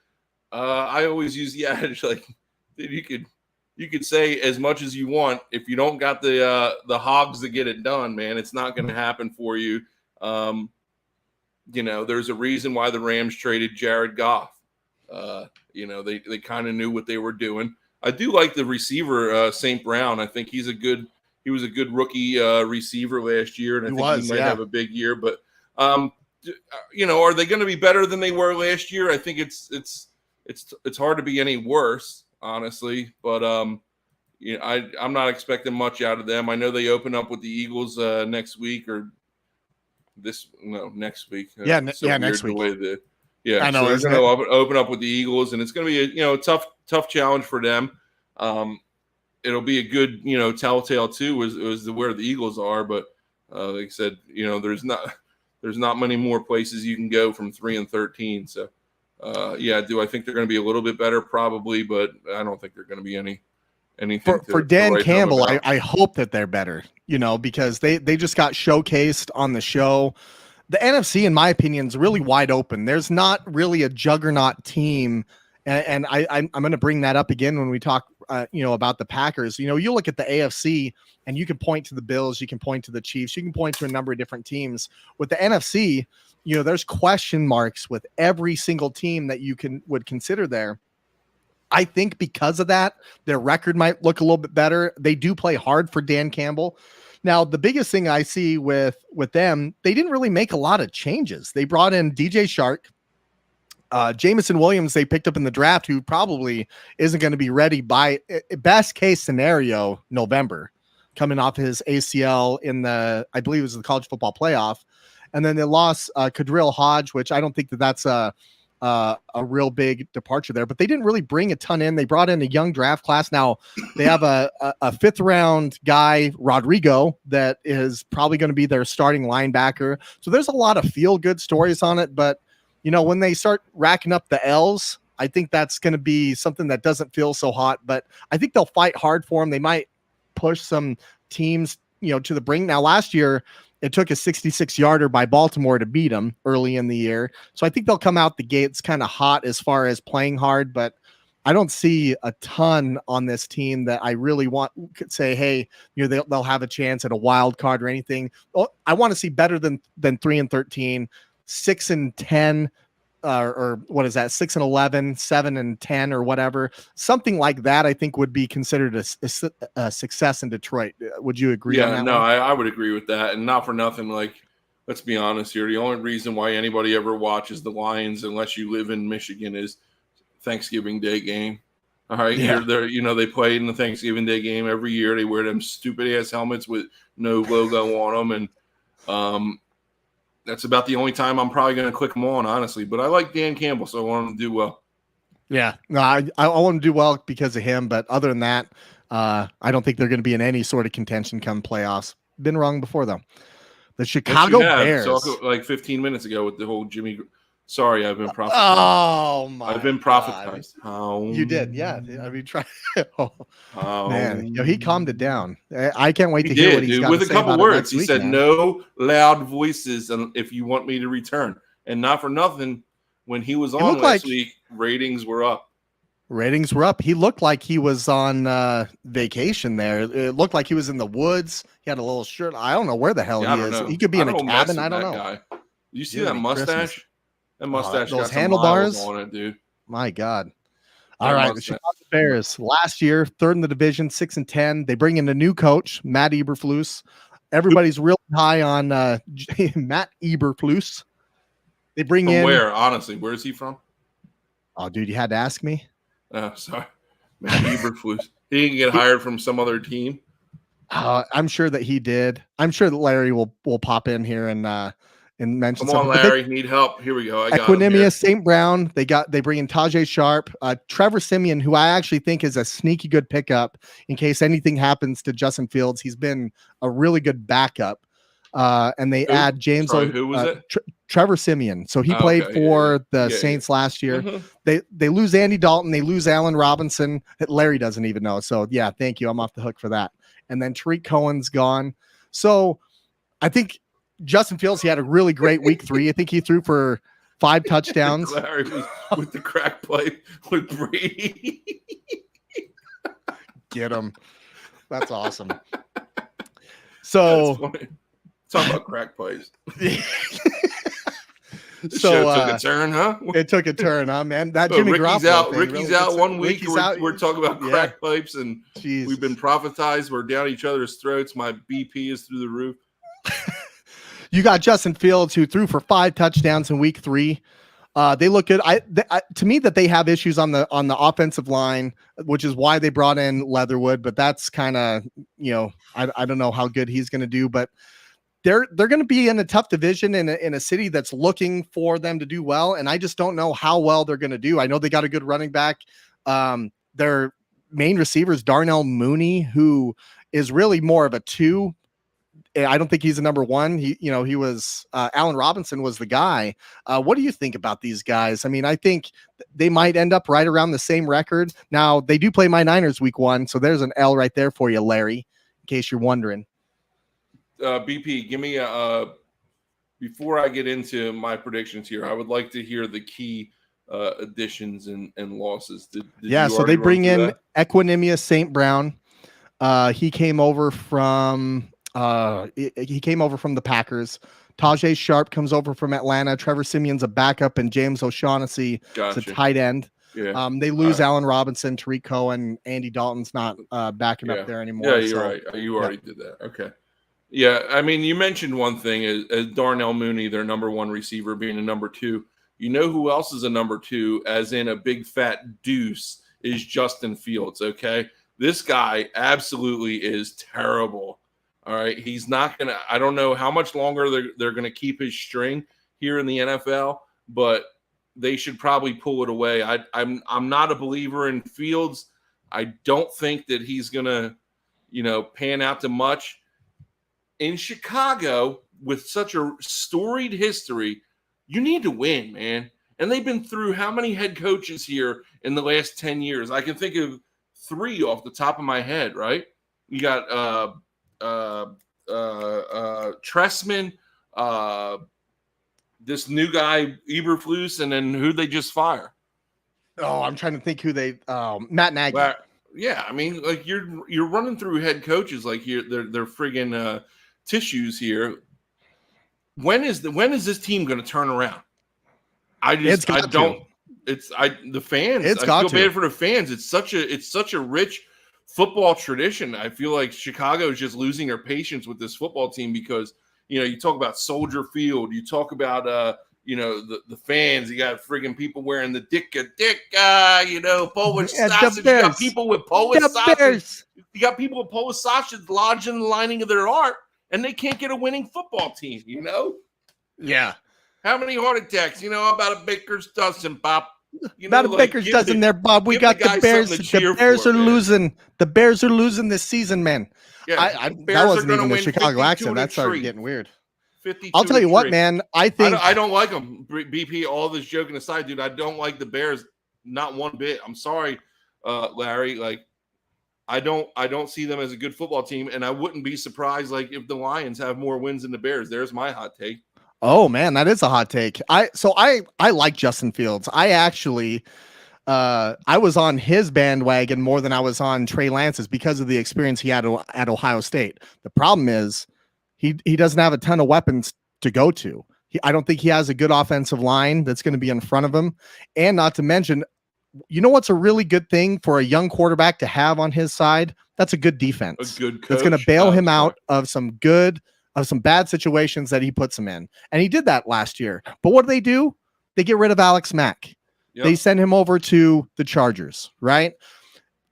I always use the adage, like, dude, you could say as much as you want. If you don't got the hogs to get it done, man, it's not going to happen for you. There's a reason why the Rams traded Jared Goff. They kind of knew what they were doing. I do like the receiver, St. Brown. I think he was a good rookie receiver last year, and I think he might have a big year. But are they going to be better than they were last year? I think it's hard to be any worse, honestly. But I'm not expecting much out of them. I know they open up with the Eagles next week or next week. Next week. The way Yeah, I know. so they're Isn't going to it? open up with the Eagles, and it's going to be a tough challenge for them. It'll be a good telltale too as to where the Eagles are, but like I said, there's not many more places you can go from 3-13. So do I think they're going to be a little bit better? Probably, but I don't think they're going to be anything For to Dan write home Campbell. about. I hope that they're better, because they just got showcased on the show. The NFC, in my opinion, is really wide open. There's not really a juggernaut team, and I'm going to bring that up again when we talk, about the Packers. You look at the AFC, and you can point to the Bills, you can point to the Chiefs, you can point to a number of different teams. With the NFC, there's question marks with every single team that you would consider there. I think because of that, their record might look a little bit better. They do play hard for Dan Campbell. Now, the biggest thing I see with them, they didn't really make a lot of changes. They brought in DJ Shark, Jameson Williams, they picked up in the draft, who probably isn't going to be ready by best case scenario November, coming off his ACL in I believe it was the college football playoff. And then they lost Kadril Hodge, which I don't think that's a real big departure there, but they didn't really bring a ton in. They brought in a young draft class. Now they have a 5th round guy, Rodrigo, that is probably going to be their starting linebacker. So there's a lot of feel good stories on it, but when they start racking up the L's, I think that's going to be something that doesn't feel so hot, but I think they'll fight hard for them. They might push some teams, to the brink. Now last year, it took a 66-yarder by Baltimore to beat them early in the year. So I think they'll come out the gates kind of hot as far as playing hard, but I don't see a ton on this team that I really could say, hey, they'll have a chance at a wild card or anything. I want to see better than 3-13, 6-10, or what is that? 6-11, 7-10, or whatever. Something like that, I think, would be considered a success in Detroit. Would you agree on that? No, I would agree with that. And not for nothing, let's be honest here. The only reason why anybody ever watches the Lions, unless you live in Michigan, is Thanksgiving Day game. All right. Yeah. They play in the Thanksgiving Day game every year. They wear them stupid ass helmets with no logo on them. And that's about the only time I'm probably going to click them on, honestly. But I like Dan Campbell, so I want him to do well. Yeah. No, I want him to do well because of him. But other than that, I don't think they're going to be in any sort of contention come playoffs. Been wrong before, though. The Chicago Bears. Talk like 15 minutes ago with the whole Jimmy. Sorry, I've been prophetized. Oh, my I've been prophetized. You did, yeah. I mean, try. Man, he calmed it down. I can't wait to hear what he's got with to a say couple about words. He said, "No loud voices if you want me to return." And not for nothing, when he was on last week, ratings were up. Ratings were up. He looked like he was on vacation there. It looked like he was in the woods. He had a little shirt. I don't know where the hell he is. Know. He could be in a cabin. I don't know. Guy. You see that mustache? Christmas. That mustache those got handlebars on it, dude. My God. All right, the Chicago Bears last year, 3rd in the division, 6-10. They bring in a new coach, Matt Eberflus. Everybody's real high on Matt Eberflus. They bring in where? Honestly, where is he from? Oh, dude, you had to ask me. Oh, sorry, Matt Eberflus. He didn't get hired from some other team. I'm sure that he did. I'm sure that Larry will pop in here and mention. Come on, Larry, need help. Here we go. I got Equinemius St. Brown. They bring in Tajay Sharp, Trevor Siemian, who I actually think is a sneaky good pickup in case anything happens to Justin Fields. He's been a really good backup. And they add James. Sorry, who was it? Trevor Siemian. So he played for the Saints last year. Mm-hmm. They lose Andy Dalton. They lose Allen Robinson. Larry doesn't even know. So yeah, thank you. I'm off the hook for that. And then Tariq Cohen's gone. So I think Justin Fields, he had a really great week 3. I think he threw for 5 touchdowns. Larry with the crack pipe with Brady. Get him. That's awesome. So talk about crack pipes. So show took a turn, huh? It took a turn, huh, man? That Jimmy Ricky's out. Ricky's really out 1 week. Out. We're talking about crack pipes, and we've been prophetized. We're down each other's throats. My BP is through the roof. You got Justin Fields, who threw for 5 touchdowns in week 3. They look good. To me, that they have issues on the offensive line, which is why they brought in Leatherwood. But that's kind of, I don't know how good he's going to do. But they're going to be in a tough division in a city that's looking for them to do well. And I just don't know how well they're going to do. I know they got a good running back. Their main receiver is Darnell Mooney, who is really more of a 2. I don't think he's a number 1. He was Allen Robinson was the guy. What do you think about these guys? I mean, I think they might end up right around the same record. Now they do play my Niners week 1. So there's an L right there for you, Larry, in case you're wondering. BP, give me before I get into my predictions here, I would like to hear the key additions and losses. So they bring in Equinemius St. Brown. He came over from the Packers. Tajay Sharp comes over from Atlanta. Trevor Simeon's a backup, and James O'Shaughnessy is a tight end. Yeah. They lose Allen Robinson, Tariq Cohen, Andy Dalton's not backing up there anymore. Yeah, you're right. You already did that. Okay. Yeah, I mean, you mentioned one thing as Darnell Mooney, their number 1 receiver, being a number 2. You know who else is a number 2, as in a big fat deuce, is Justin Fields, okay? This guy absolutely is terrible, all right? He's not going to – I don't know how much longer they're going to keep his string here in the NFL, but they should probably pull it away. I'm not a believer in Fields. I don't think that he's going to, pan out to much. In Chicago, with such a storied history, you need to win, man. And they've been through how many head coaches here in the last 10 years? I can think of 3 off the top of my head, right? You got Tressman, this new guy, Eberflus, and then who they just fire? Oh, I'm trying to think who Matt Nagy. Yeah, I mean, like you're running through head coaches like they're friggin' tissues here. When is this team going to turn around? The fans. I feel bad for the fans. It's such a rich football tradition. I feel like Chicago is just losing their patience with this football team because you talk about Soldier Field, you talk about the fans. You got friggin' people wearing the Polish sausage. You got people with Polish sausage. You got people with Polish sausage lodged in the lining of their heart. And they can't get a winning football team, Yeah. How many heart attacks? About a baker's dozen, Bob. About a baker's dozen there, Bob. We got the Bears. The Bears are losing. The Bears are losing this season, man. Yeah, that wasn't even the Chicago accent. That started getting weird. I'll tell you what, man. I don't like them. BP, all this joking aside, dude, I don't like the Bears. Not one bit. I'm sorry, Larry. Like, I don't see them as a good football team, and I wouldn't be surprised if the Lions have more wins than the Bears. There's my hot take. Oh man, that is a hot take. I like Justin Fields. I actually I was on his bandwagon more than I was on Trey Lance's because of the experience he had at Ohio State. The problem is he doesn't have a ton of weapons to go to. I don't think he has a good offensive line that's going to be in front of him, and not to mention, what's a really good thing for a young quarterback to have on his side? That's a good defense. A good coach. That's going to bail him out of some bad situations that he puts him in. And he did that last year. But what do? They get rid of Alex Mack. Yep. They send him over to the Chargers, right?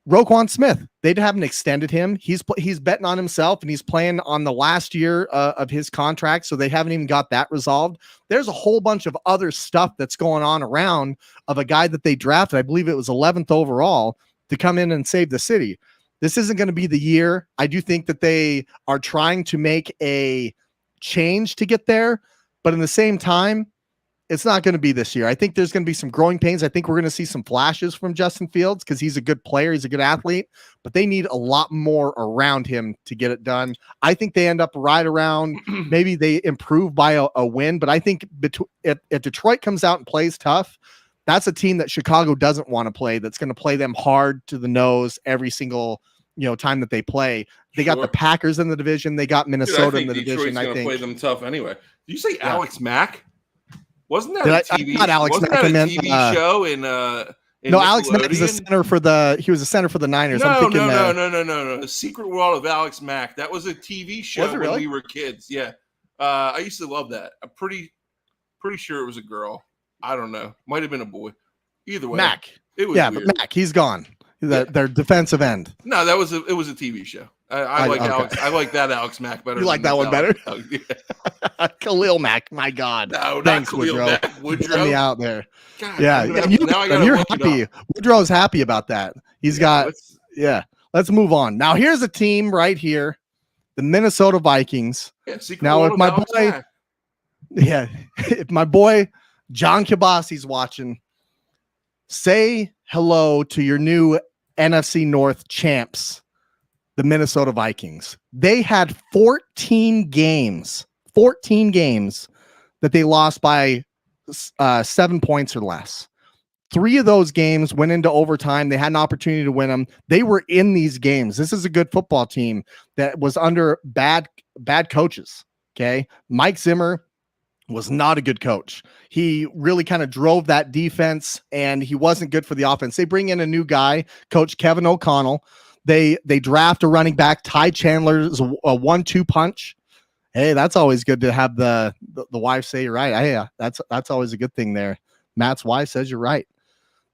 Roquan Smith, they haven't extended him. He's betting on himself, and he's playing on the last year of his contract, so they haven't even got that resolved. There's a whole bunch of other stuff that's going on around of a guy that they drafted, I believe it was 11th overall, to come in and save the city. This isn't going to be the year. I do think that they are trying to make a change to get there, but in the same time, it's not going to be this year. I think there's going to be some growing pains. I think we're going to see some flashes from Justin Fields because he's a good player. He's a good athlete, but they need a lot more around him to get it done. I think they end up right around, maybe they improve by a win, but I think if Detroit comes out and plays tough, that's a team that Chicago doesn't want to play. That's going to play them hard to the nose every single time that they play. They got the Packers in the division. They got Minnesota in the division. I think play them tough anyway. Did you say Alex Mack? Wasn't that a TV? Not Alex Mack. Wasn't that a TV show in no, Alex Mack is a center for the. He was a center for the Niners. No. The Secret World of Alex Mack. That was a TV show when we were kids. Yeah, I used to love that. I'm pretty sure it was a girl. I don't know. Might have been a boy. Either way, Mack. It was weird. But Mack, he's gone. Their defensive end. No, it was a TV show. I like okay. Alex. I like that Alex Mack better. You like than that one Alex. better? Khalil Mack, my God. No, Thanks, not Khalil Woodrow. Mack. Help Woodrow. me out there. God, Yeah, you're happy. Woodrow's happy about that. He's got. Let's move on. Now here's a team right here, the Minnesota Vikings. Yeah, now if my boy, if my boy John Kibasi's watching, say hello to your new NFC North champs, the Minnesota Vikings. They had 14 games that they lost by 7 points or less. 3 of those games went into overtime. They had an opportunity to win them. They were in these games. This is a good football team that was under bad coaches. Okay. Mike Zimmer was not a good coach. He really kind of drove that defense, and he wasn't good for the offense. They bring in a new guy, Coach Kevin O'Connell. They draft a running back. Ty Chandler's a 1-2 punch. Hey, that's always good to have the wife say you're right. Yeah, that's always a good thing there. Matt's wife says you're right.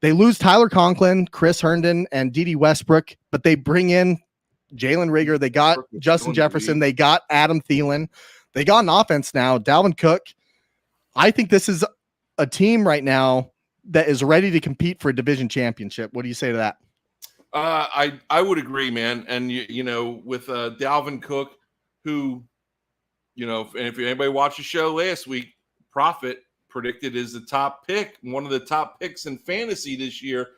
They lose Tyler Conklin, Chris Herndon, and Dede Westbrook, but they bring in Jalen Rigger. They got Justin Jefferson. They got Adam Thielen. They got an offense now. Dalvin Cook. I think this is a team right now that is ready to compete for a division championship. What do you say to that? I would agree, man. And you know, with Dalvin Cook, who, you know, and if anybody watched the show last week, Prophet predicted is the top pick, one of the top picks in fantasy this year.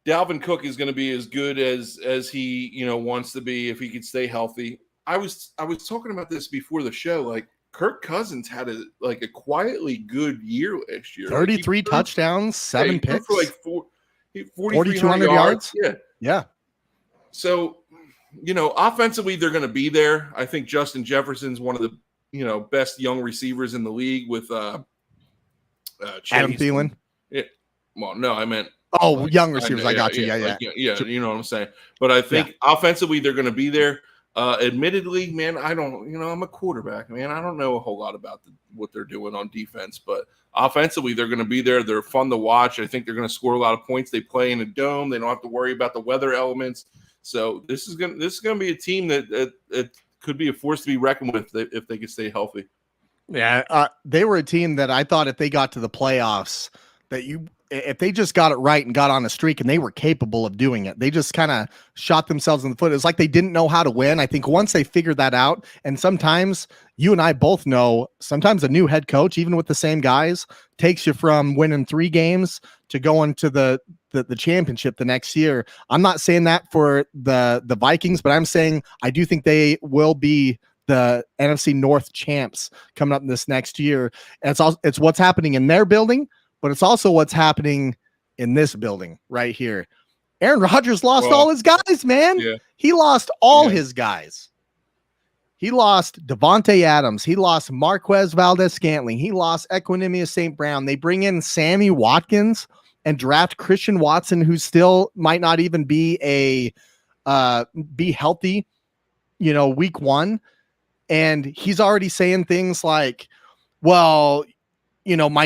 Dalvin Cook is going to be as good as he, you know, wants to be if he could stay healthy. I was talking about this before the show. Like, Kirk Cousins had a quietly good year last year. 33 touchdowns, 7 picks for like 4,200 yards. Yeah. So, you know, offensively, they're going to be there. I think Justin Jefferson's one of the, you know, best young receivers in the league with Adam Thielen. Yeah. Well, no, I meant young receivers. I got you. Yeah. You know what I'm saying. But I think offensively, they're going to be there. Admittedly, man, I'm a quarterback, man. I don't know a whole lot about what they're doing on defense, but offensively, they're going to be there. They're fun to watch. I think they're going to score a lot of points. They play in a dome. They don't have to worry about the weather elements. So this is going to be a team that could be a force to be reckoned with if they could stay healthy. Yeah, they were a team that I thought if they got to the playoffs, if they just got it right and got on a streak, and they were capable of doing it, they just kind of shot themselves in the foot. It's like they didn't know how to win. I think once they figured that out, and sometimes you and I both know, sometimes a new head coach, even with the same guys, takes you from winning 3 games to going to the championship the next year. I'm not saying that for the Vikings, but I'm saying I do think they will be the NFC North champs coming up this next year. And it's what's happening in their building, but it's also what's happening in this building right here. Aaron Rodgers lost all his guys, man. Yeah. He lost all his guys. He lost Devontae Adams. He lost Marquez Valdez-Scantling. He lost Equanimeous St. Brown. They bring in Sammy Watkins and draft Christian Watson, who still might not even be be healthy, you know, week 1. And he's already saying things like, well, you know, my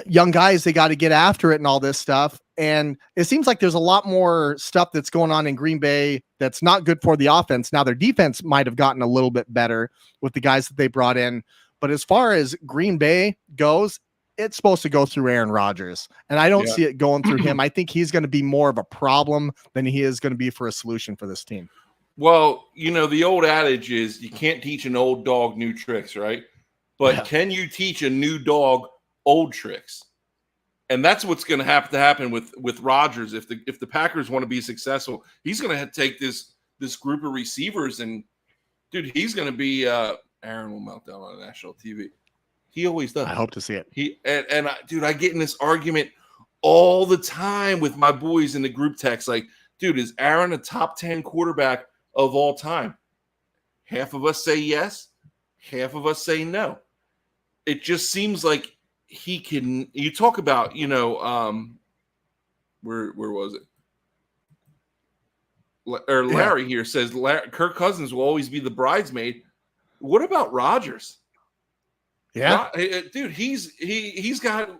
young guys, they got to get after it and all this stuff. And it seems like there's a lot more stuff that's going on in Green Bay that's not good for the offense. Now, their defense might have gotten a little bit better with the guys that they brought in. But as far as Green Bay goes, it's supposed to go through Aaron Rodgers. And I don't see it going through him. I think he's going to be more of a problem than he is going to be for a solution for this team. Well, you know, the old adage is you can't teach an old dog new tricks, right? But can you teach a new dog old tricks? And that's what's going to have to happen with Rodgers. If the Packers want to be successful, he's going to take this group of receivers, and dude, he's going to be Aaron will melt down on national TV. He always does. I hope to see it. Dude, I get in this argument all the time with my boys in the group text. Like, dude, is Aaron a top 10 quarterback of all time? Half of us say yes. Half of us say no. It just seems like he can. You talk about, you know, where was it? Larry here says Kirk Cousins will always be the bridesmaid. What about Rodgers? Yeah, dude, he's got.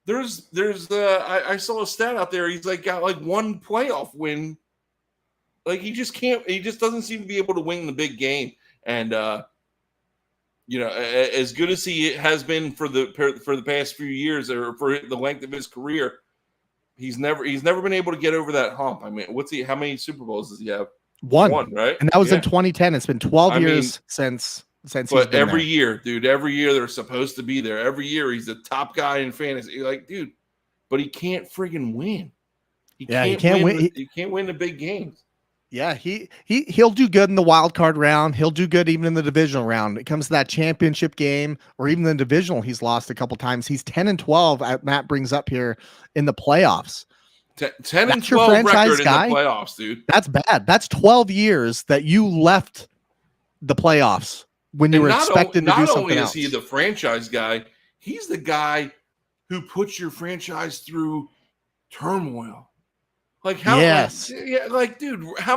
I saw a stat out there. He's got like 1 playoff win Like he just can't. He just doesn't seem to be able to win the big game. And as good as he has been for the past few years or for the length of his career, he's never been able to get over that hump. I mean, how many Super Bowls does he have? One, right? And that was in 2010. It's been 12 years since he's been every there. year, dude, every year they're supposed to be there. Every year he's the top guy in fantasy. You're like, dude, but he can't friggin' win. He can't win. He can't win the big games. Yeah, he'll do good in the wild card round. He'll do good even in the divisional round. It comes to that championship game or even the divisional, he's lost a couple times. He's 10-12. Matt brings up here in the playoffs. 10-12 record in the playoffs, dude. That's bad. That's 12 years that you left the playoffs when you were expected to do something else. Not only is he the franchise guy, he's the guy who puts your franchise through turmoil. Like how? Yes. Dude, how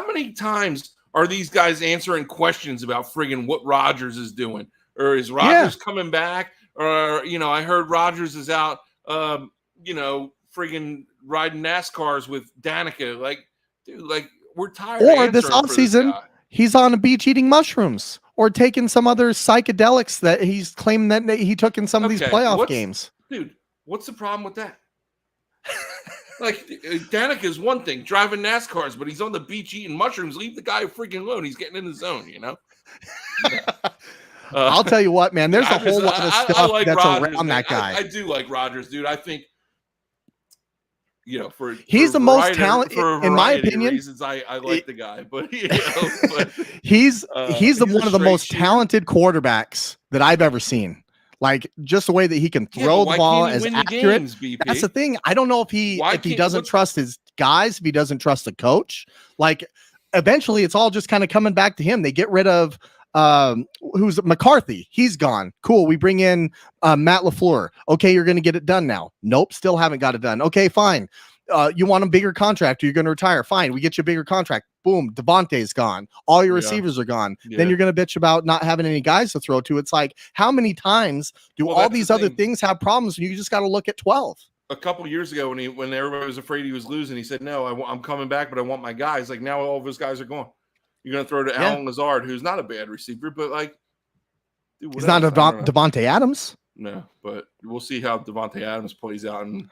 many times are these guys answering questions about friggin' what Rodgers is doing, or is Rodgers coming back, or I heard Rodgers is out, friggin' riding NASCARs with Danica. Like, dude, we're tired. Or this offseason, he's on a beach eating mushrooms or taking some other psychedelics that he's claiming that he took in some of these playoff games. Dude, what's the problem with that? Like, Danica is one thing, driving NASCARs, but he's on the beach eating mushrooms. Leave the guy freaking alone. He's getting in the zone, I'll tell you what, man, there's a whole lot of stuff that's Rodgers, around that guy. I do like Rodgers, dude. I think, he's the most talented, in my opinion. Reasons, I like the guy, but he's one of the most talented quarterbacks that I've ever seen. Like just the way that he can throw the ball as accurate. That's the thing. I don't know if he doesn't trust his guys, if he doesn't trust the coach. Like eventually it's all just kind of coming back to him. They get rid of who's McCarthy. He's gone. Cool. We bring in Matt LaFleur. Okay, you're going to get it done now. Nope, still haven't got it done. Okay, fine. You want a bigger contract or you're going to retire. Fine, we get you a bigger contract. Boom, Devontae's gone. All your receivers are gone. Then you're going to bitch about not having any guys to throw to. It's like, how many times do all these other things have problems when you just got to look at 12? A couple years ago when everybody was afraid he was losing, he said, no, I'm coming back, but I want my guys. Like now all of his guys are gone. You're going to throw to Alan Lazard, who's not a bad receiver, but like, dude, he's not Devontae Adams. No, but we'll see how Devontae Adams plays out. And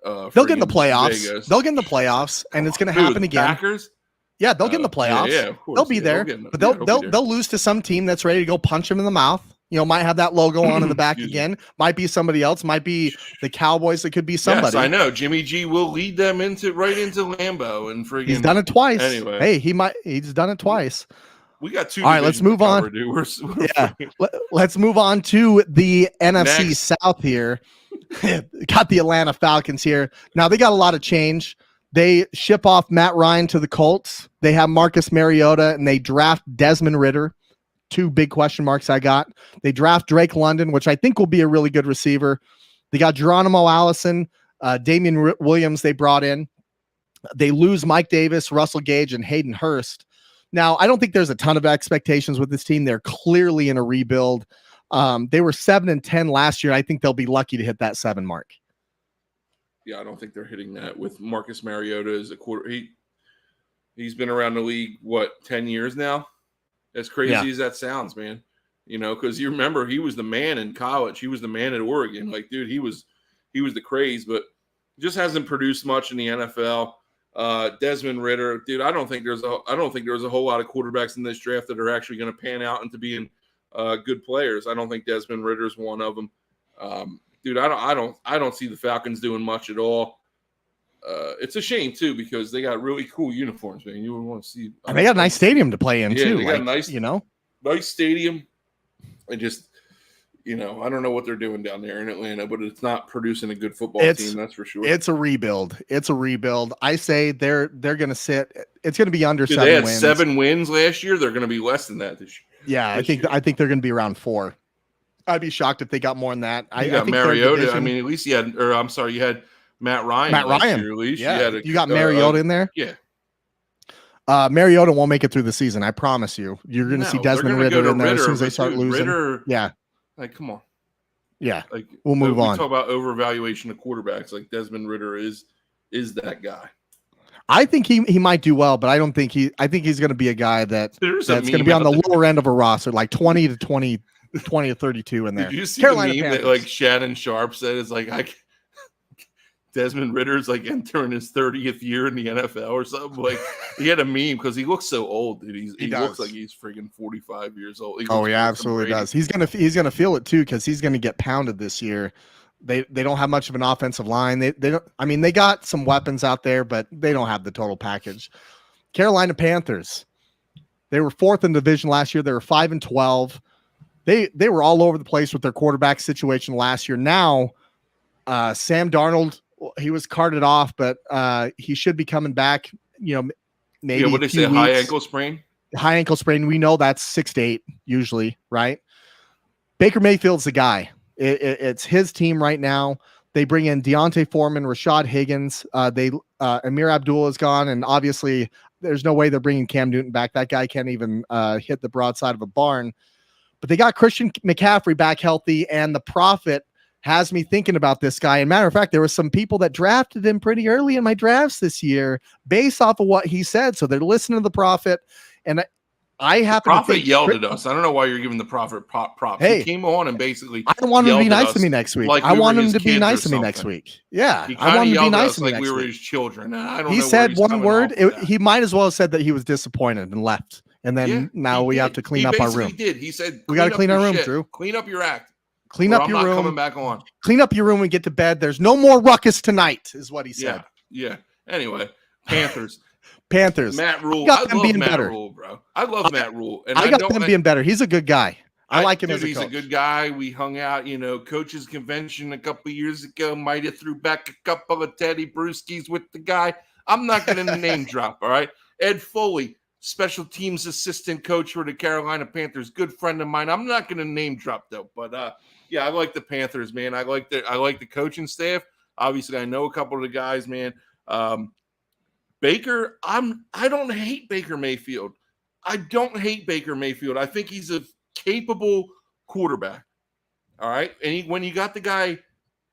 they'll get in the playoffs. Vegas. They'll get in the playoffs, and it's going to happen again. Packers? Yeah, they'll get in the playoffs. Yeah, of course. They'll be there, but they'll lose to some team that's ready to go punch him in the mouth. Might have that logo on in the back again. Might be somebody else. Might be the Cowboys. It could be somebody. Yes, I know. Jimmy G will lead them right into Lambeau and friggin'. He's done it twice. Anyway, hey, he's done it twice. We got two. All right, let's move on. Let's move on to the NFC South here. Got the Atlanta Falcons here. Now they got a lot of change. They ship off Matt Ryan to the Colts. They have Marcus Mariota, and they draft Desmond Ridder. Two big question marks I got. They draft Drake London, which I think will be a really good receiver. They got Geronimo Allison, Damian Williams they brought in. They lose Mike Davis, Russell Gage, and Hayden Hurst. Now, I don't think there's a ton of expectations with this team. They're clearly in a rebuild. They were 7-10 last year. I think they'll be lucky to hit that 7 mark. Yeah, I don't think they're hitting that with Marcus Mariota as a quarter. He's been around the league, 10 years now? As crazy as that sounds, man. Because you remember he was the man in college. He was the man at Oregon. Like, dude, he was the craze, but just hasn't produced much in the NFL. Desmond Ridder, dude, I don't think there's a whole lot of quarterbacks in this draft that are actually going to pan out into being good players. I don't think Desmond Ridder is one of them. Dude, I don't see the Falcons doing much at all. It's a shame too because they got really cool uniforms, man. You would want to see. And they got a nice stadium to play in too. They got a nice stadium. And just, I don't know what they're doing down there in Atlanta, but it's not producing a good football team. That's for sure. It's a rebuild. I say they're going to sit. It's going to be under 7 wins. They had wins. 7 wins last year. They're going to be less than that this year. Yeah, I think they're going to be around 4. I'd be shocked if they got more than that. I think Mariota. I mean, at least you had Matt Ryan. Year, at least. Yeah, you got Mariota in there. Yeah. Mariota won't make it through the season. I promise you. You're going to see Desmond Ridder in there as soon as they start losing. Yeah. Like, come on. Yeah. Like, we'll move on. Talk about overvaluation of quarterbacks. Like Desmond Ridder is that guy. I think he might do well, but I don't think I think he's going to be a guy that's going to be on the lower end of a roster, like 20 to 32 in there. Did you see Carolina the meme Panthers. that like Shannon Sharp said? It's like Desmond Ritter's like entering his 30th year in the NFL or something. Like he had a meme because he looks so old, dude. He looks like he's freaking 45 years old. Oh, he absolutely does. He's gonna feel it too because he's gonna get pounded this year. They don't have much of an offensive line. They don't. I mean, they got some weapons out there, but they don't have the total package. Carolina Panthers. They were 4th in division last year. They were 5-12. They were all over the place with their quarterback situation last year. Now, Sam Darnold, he was carted off, but he should be coming back. You know, maybe. Yeah, what they say, high ankle sprain. High ankle sprain. We know that's 6 to 8 usually, right? Baker Mayfield's the guy. It's his team right now. They bring in Deontay Foreman, Rashad Higgins. Amir Abdullah is gone, and obviously there's no way they're bringing Cam Newton back. That guy can't even hit the broadside of a barn. But they got Christian McCaffrey back healthy, and the Prophet has me thinking about this guy. And matter of fact, there were some people that drafted him pretty early in my drafts this year based off of what he said. So they're listening to the Prophet, and I happen Prophet to think yelled at us. I don't know why you're giving the Prophet props. Hey, he came on and basically I want him to be nice to me next week. Like I want him to be nice to me next week. Yeah, I want him to be nice to me next week. Like we were his children. I don't he know said one word. He might as well have said that he was disappointed and left. And then now we have to clean up our room. He did. He said, we got to clean our room, Drew. Clean up your act. Clean up your room. Coming back on. Clean up your room and get to bed. There's no more ruckus tonight, is what he said. Yeah. Anyway, Panthers. Matt Rule. I love Matt better. Rule, bro. I love Matt Rule. And I got them being better. He's a good guy. I like him as a coach. He's a good guy. We hung out, coaches convention a couple years ago. Might have threw back a couple of Teddy Brewskis with the guy. I'm not going to name drop, all right? Ed Foley, special teams assistant coach for the Carolina Panthers, good friend of mine. I'm not going to name drop though, but I like the Panthers, man. I like the coaching staff. Obviously, I know a couple of the guys, man. Baker, I don't hate Baker Mayfield. I think he's a capable quarterback. All right, and when you got the guy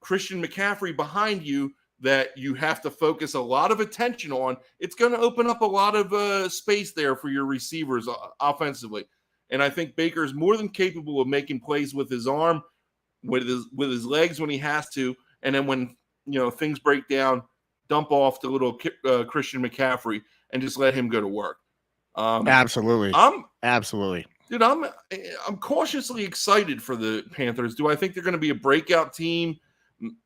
Christian McCaffrey behind you, that you have to focus a lot of attention on, it's going to open up a lot of space there for your receivers offensively. And I think Baker is more than capable of making plays with his arm, with his legs when he has to. And then when, things break down, dump off to little Christian McCaffrey and just let him go to work. Absolutely. Absolutely. Dude, I'm cautiously excited for the Panthers. Do I think they're going to be a breakout team?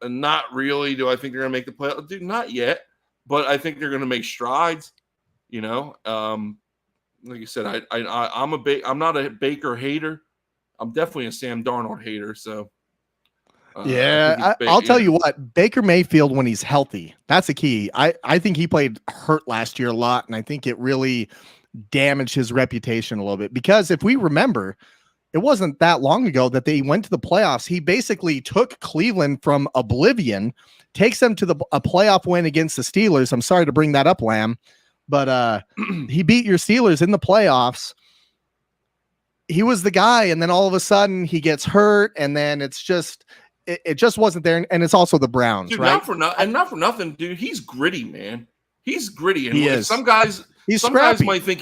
Not really. Do I think they're going to make the playoffs? Dude, not yet. But I think they're going to make strides. Like I said, I'm not a Baker hater. I'm definitely a Sam Darnold hater. So I'll tell you what, Baker Mayfield when he's healthy, that's a key. I think he played hurt last year a lot, and I think it really damaged his reputation a little bit because if we remember, it wasn't that long ago that they went to the playoffs. He basically took Cleveland from oblivion, takes them to a playoff win against the Steelers. I'm sorry to bring that up, Lamb, but he beat your Steelers in the playoffs. He was the guy, and then all of a sudden he gets hurt, and then it just wasn't there. And it's also the Browns, dude, right? Not for nothing, dude. He's gritty, man. He's gritty, and he is. Some guys might think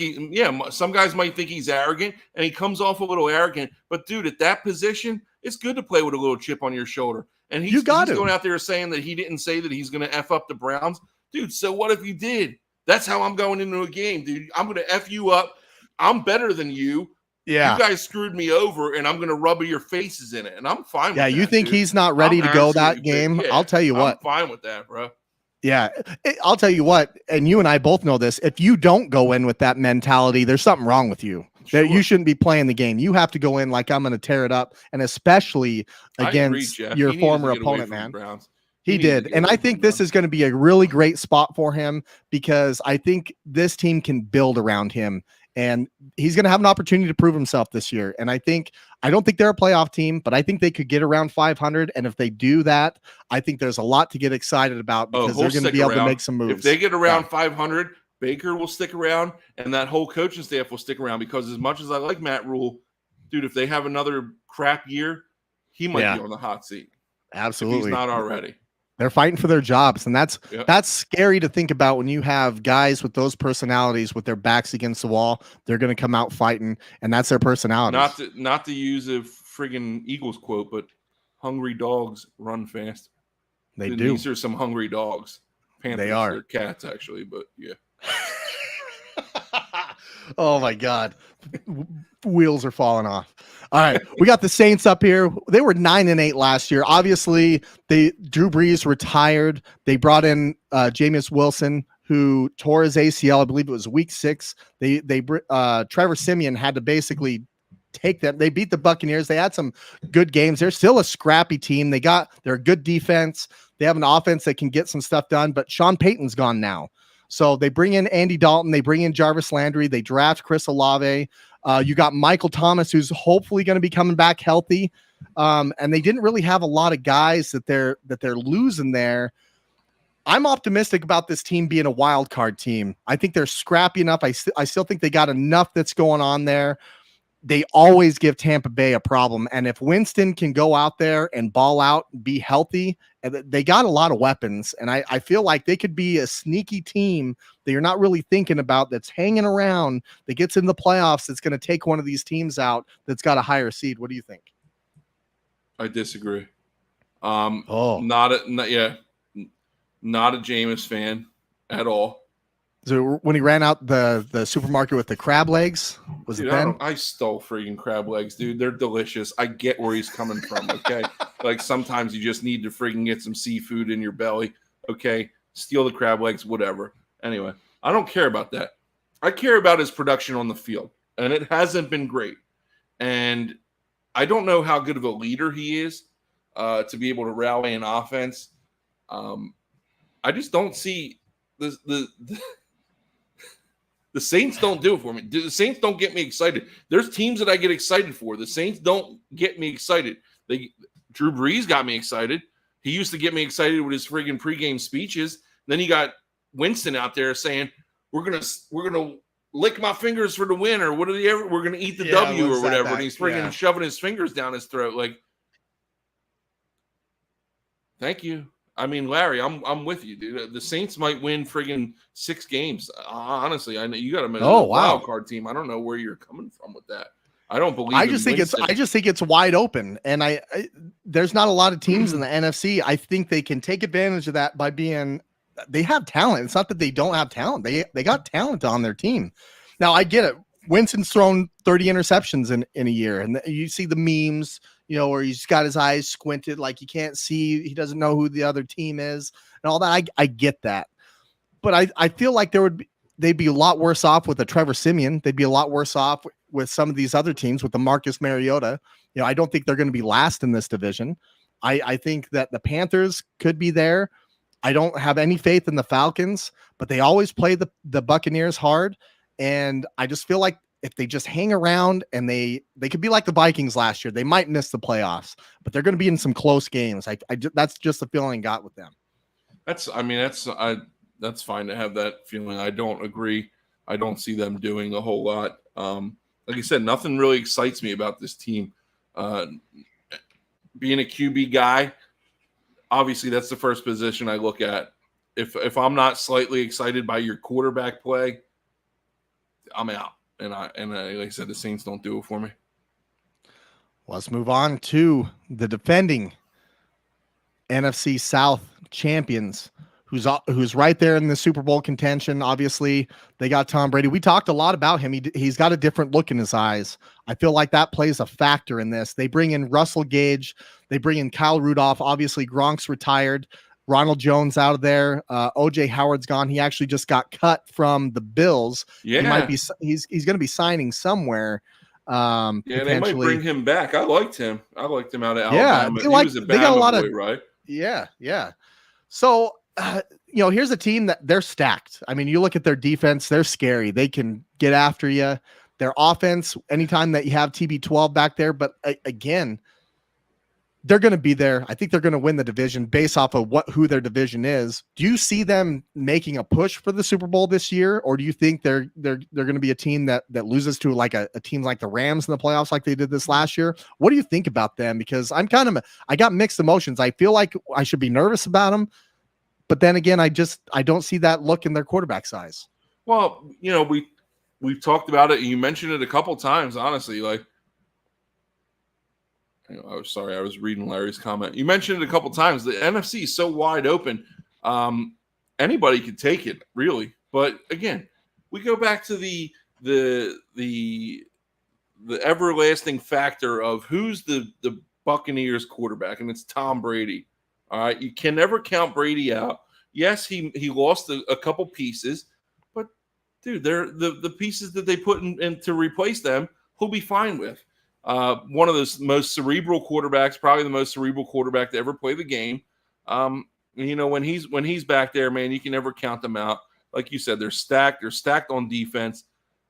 some guys might think he's arrogant, and he comes off a little arrogant. But dude, at that position, it's good to play with a little chip on your shoulder. And he's going out there saying that he didn't say that he's going to F up the Browns. Dude, so what if you did? That's how I'm going into a game, dude. I'm going to F you up. I'm better than you. Yeah. You guys screwed me over, and I'm going to rub your faces in it. And I'm fine with that. Yeah, you think dude. He's not ready to go that game? Yeah, I'll tell you what. I'm fine with that, bro. Yeah, I'll tell you what, and you and I both know this. If you don't go in with that mentality, there's something wrong with you. Sure. That you shouldn't be playing the game. You have to go in like I'm going to tear it up, and especially against your former opponent, man. He did, and I think this is going to be a really great spot for him because I think this team can build around him, and he's going to have an opportunity to prove himself this year. And I don't think they're a playoff team, but I think they could get around 500. And if they do that, I think there's a lot to get excited about because they're going to be able to make some moves. If they get around 500, Baker will stick around, and that whole coaching staff will stick around because as much as I like Matt Rule, dude, if they have another crap year, he might be on the hot seat. Absolutely. If he's not already. They're fighting for their jobs, and that's Yep. that's scary to think about when you have guys with those personalities with their backs against the wall. They're going to come out fighting, and that's their personality. Not to use a friggin' Eagles quote, but hungry dogs run fast. They And do. These are some hungry dogs. Panthers, They are. They're cats, actually, but yeah. Oh my God. Wheels are falling off. All right. We got the Saints up here. They were 9-8 last year. Obviously, Drew Brees retired. They brought in Jameis Wilson, who tore his ACL. I believe it was week 6. Trevor Siemian had to basically take them. They beat the Buccaneers. They had some good games. They're still a scrappy team. They're a good defense. They have an offense that can get some stuff done, but Sean Payton's gone now. So they bring in Andy Dalton. They bring in Jarvis Landry. They draft Chris Olave. You got Michael Thomas, who's hopefully going to be coming back healthy. And they didn't really have a lot of guys that they're losing there. I'm optimistic about this team being a wild card team. I think they're scrappy enough. I still think they got enough that's going on there. They always give Tampa Bay a problem. And if Winston can go out there and ball out, be healthy, they got a lot of weapons. And I feel like they could be a sneaky team that you're not really thinking about, that's hanging around, that gets in the playoffs, that's going to take one of these teams out that's got a higher seed. What do you think? I disagree. Not a Jameis fan at all. So when he ran out the supermarket with the crab legs, was it then? I stole freaking crab legs, dude. They're delicious. I get where he's coming from, okay? Like sometimes you just need to freaking get some seafood in your belly, okay? Steal the crab legs, whatever. Anyway, I don't care about that. I care about his production on the field, and it hasn't been great. And I don't know how good of a leader he is to be able to rally an offense. I just don't see the Saints don't do it for me. The Saints don't get me excited. There's teams that I get excited for. The Saints don't get me excited. Drew Brees got me excited. He used to get me excited with his friggin' pregame speeches. Then you got Winston out there saying, "We're gonna lick my fingers for the win," or we're gonna eat the W or whatever. And he's friggin' shoving his fingers down his throat. Like, thank you. I mean, Larry, I'm with you, dude. The Saints might win friggin' 6 games. Honestly, I know you got a wild card team. I don't know where you're coming from with that. I don't believe. I just think it's wide open, and I there's not a lot of teams in the NFC. I think they can take advantage of that by being. They have talent. It's not that they don't have talent. They got talent on their team. Now I get it. Winston's thrown 30 interceptions in a year, and you see the memes, where he's got his eyes squinted, like he can't see, he doesn't know who the other team is, and all that. I get that, but I feel like they'd be a lot worse off with a Trevor Siemian. They'd be a lot worse off with some of these other teams with the Marcus Mariota. I don't think they're going to be last in this division. I think that the Panthers could be there. I don't have any faith in the Falcons, but they always play the Buccaneers hard. And I just feel like if they just hang around, and they could be like the Vikings last year, they might miss the playoffs, but they're going to be in some close games. That's just the feeling I got with them. That's fine to have that feeling. I don't agree. I don't see them doing a whole lot. Like I said, nothing really excites me about this team. Being a QB guy, obviously that's the first position I look at. If I'm not slightly excited by your quarterback play, I'm out. And like I said, the Saints don't do it for me. Let's move on to the defending NFC South champions, who's right there in the Super Bowl contention. Obviously, they got Tom Brady. We talked a lot about him. He's got a different look in his eyes. I feel like that plays a factor in this. They bring in Russell Gage. They bring in Kyle Rudolph. Obviously, Gronk's retired. Ronald Jones out of there. OJ Howard's gone. He actually just got cut from the Bills. Yeah, he's going to be signing somewhere. They might bring him back. I liked him out of Alabama. Yeah, he was a Bama boy, right? Yeah. So here's a team that they're stacked. I mean, you look at their defense; they're scary. They can get after you. Their offense, anytime that you have TB12 back there, but again, they're going to be there. I think they're going to win the division based off of who their division is. Do you see them making a push for the Super Bowl this year, or do you think they're going to be a team that loses to like a team like the Rams in the playoffs like they did this last year? What do you think about them? Because I got mixed emotions. I feel like I should be nervous about them, but then again, I don't see that look in their quarterback size. Well, we've talked about it. You mentioned it a couple times, honestly. Like, I was reading Larry's comment. You mentioned it a couple times. The NFC is so wide open. Anybody could take it, really. But again, we go back to the everlasting factor of who's the Buccaneers quarterback, and it's Tom Brady. All right, you can never count Brady out. Yes, he lost a couple pieces, but dude, they're the pieces that they put in to replace them, he'll be fine with. One of the most cerebral quarterbacks, probably the most cerebral quarterback to ever play the game. When he's back there, man, you can never count them out. Like you said, they're stacked. They're stacked on defense.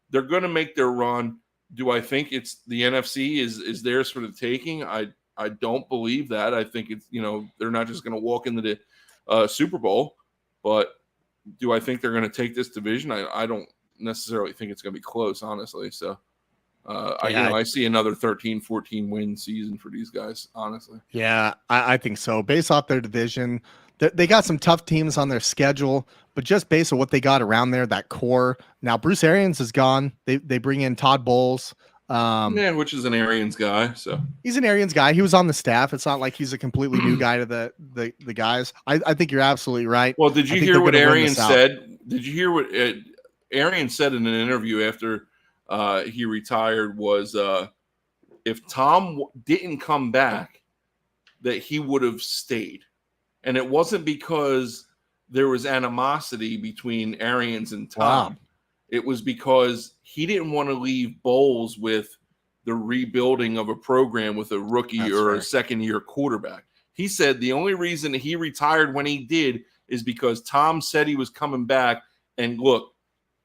They're going to make their run. Do I think it's the NFC is theirs for the taking? I don't believe that. I think it's they're not just going to walk into the Super Bowl. But do I think they're going to take this division? I don't necessarily think it's going to be close, honestly. So. I see another 13-14 win season for these guys, honestly. Yeah, I think so. Based off their division, they got some tough teams on their schedule, but just based on what they got around there, that core. Now, Bruce Arians is gone. They bring in Todd Bowles. Which is an Arians guy. So he's an Arians guy. He was on the staff. It's not like he's a completely new guy to the guys. I think you're absolutely right. Well, did you hear what Arians said? Did you hear what Arians said in an interview after he retired was if Tom didn't come back, that he would have stayed. And it wasn't because there was animosity between Arians and Tom. Wow. It was because he didn't want to leave Bowles with the rebuilding of a program with a rookie a second-year quarterback. He said the only reason he retired when he did is because Tom said he was coming back. And look,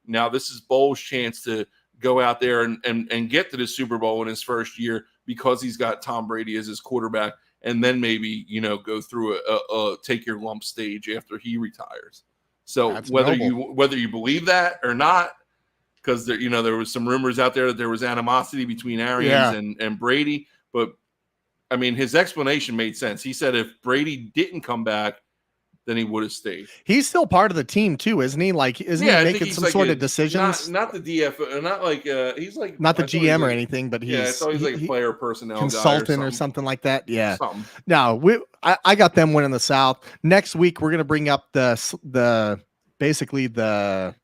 now this is Bowles' chance to go out there and get to the Super Bowl in his first year because he's got Tom Brady as his quarterback, and then maybe go through a take your lump stage after he retires. So that's whether you believe that or not, because there was some rumors out there that there was animosity between Arians and Brady, but I mean his explanation made sense. He said if Brady didn't come back, then he would have stayed. He's still part of the team too, isn't he? Like, isn't he making some sort of decisions? Not the DF, not like he's like not the GM or anything, but it's always like a player personnel consultant or something like that. Yeah. No, I got them winning the South. Next week we're gonna bring up basically the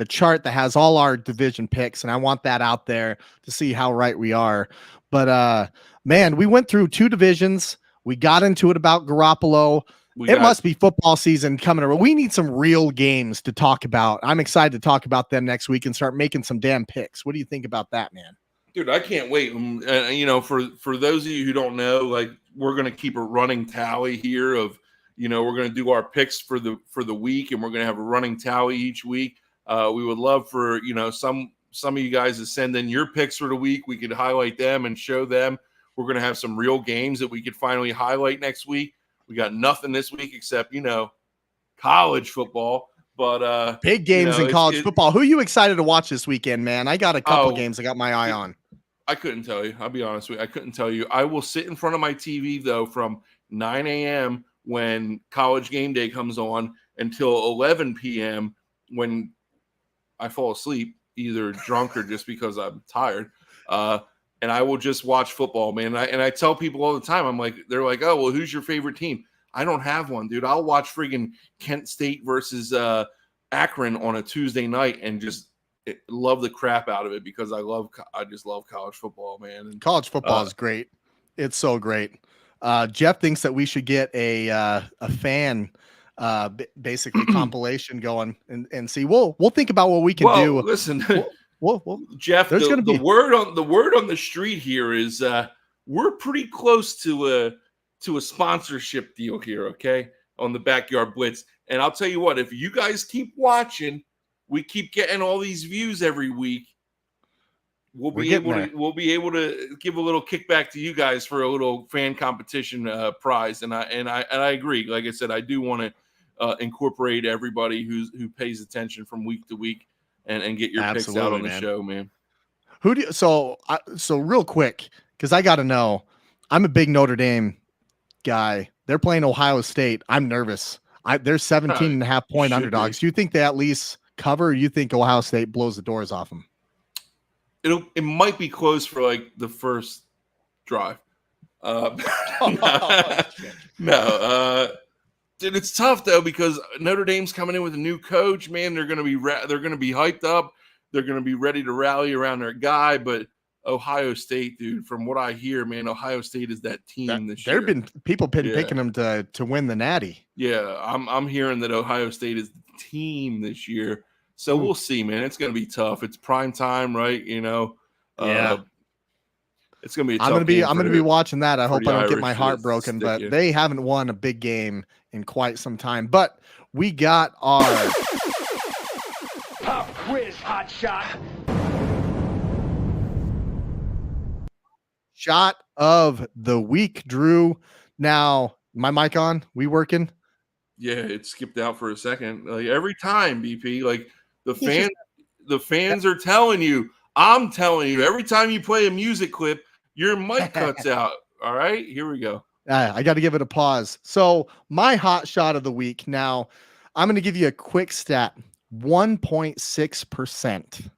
chart that has all our division picks, and I want that out there to see how right we are. But man, we went through two divisions. We got into it about Garoppolo. It must be football season coming. We need some real games to talk about. I'm excited to talk about them next week and start making some damn picks. What do you think about that, man? Dude, I can't wait. For those of you who don't know, like we're going to keep a running tally here of, we're going to do our picks for the week, and we're going to have a running tally each week. We would love for, some of you guys to send in your picks for the week. We could highlight them and show them. We're going to have some real games that we could finally highlight next week. We got nothing this week except, college football. But big games in college football. Who are you excited to watch this weekend, man? I got a couple games I got my eye on. I couldn't tell you. I'll be honest with you. I couldn't tell you. I will sit in front of my TV, though, from 9 a.m. when College Game Day comes on until 11 p.m. when I fall asleep, either drunk or just because I'm tired. And I will just watch football, man. And I tell people all the time, they're like, oh, well, who's your favorite team? I don't have one, dude. I'll watch friggin' Kent State versus Akron on a Tuesday night and just love the crap out of it because I just love college football, man. And college football is great. It's so great. Jeff thinks that we should get a fan basically compilation going and see. We'll think about what we can do. Listen. Well, Jeff, the word on the street here is we're pretty close to a sponsorship deal here, okay, on the Backyard Blitz. And I'll tell you what, if you guys keep watching, we keep getting all these views every week. we'll be able to give a little kickback to you guys for a little fan competition prize. And I agree. Like I said, I do want to incorporate everybody who pays attention from week to week and get your picks out on the show, man. So real quick, because I got to know, I'm a big Notre Dame guy. They're playing Ohio State. I'm nervous. They're 17.5-point underdogs. Do you think they at least cover, or you think Ohio State blows the doors off them? It might be close for like the first drive. No, dude, it's tough though because Notre Dame's coming in with a new coach. Man, they're going to be hyped up. They're going to be ready to rally around their guy. But Ohio State, dude, from what I hear, man, Ohio State is that team this year. People picking them to win the Natty. Yeah, I'm hearing that Ohio State is the team this year. So we'll see, man. It's going to be tough. It's prime time, right? You know. Yeah. It's going to be. I'm going to be watching that. I hope I don't get my heart broken, but they haven't won a big game in quite some time. But we got our pop quiz, hot shot. Shot of the week, Drew. Now, my mic on? We working? Yeah, it skipped out for a second. Like every time, BP, like the fans are telling you, I'm telling you, every time you play a music clip, your mic cuts out. All right, here we go. I got to give it a pause. So my hot shot of the week. Now, I'm going to give you a quick stat: 1.6%,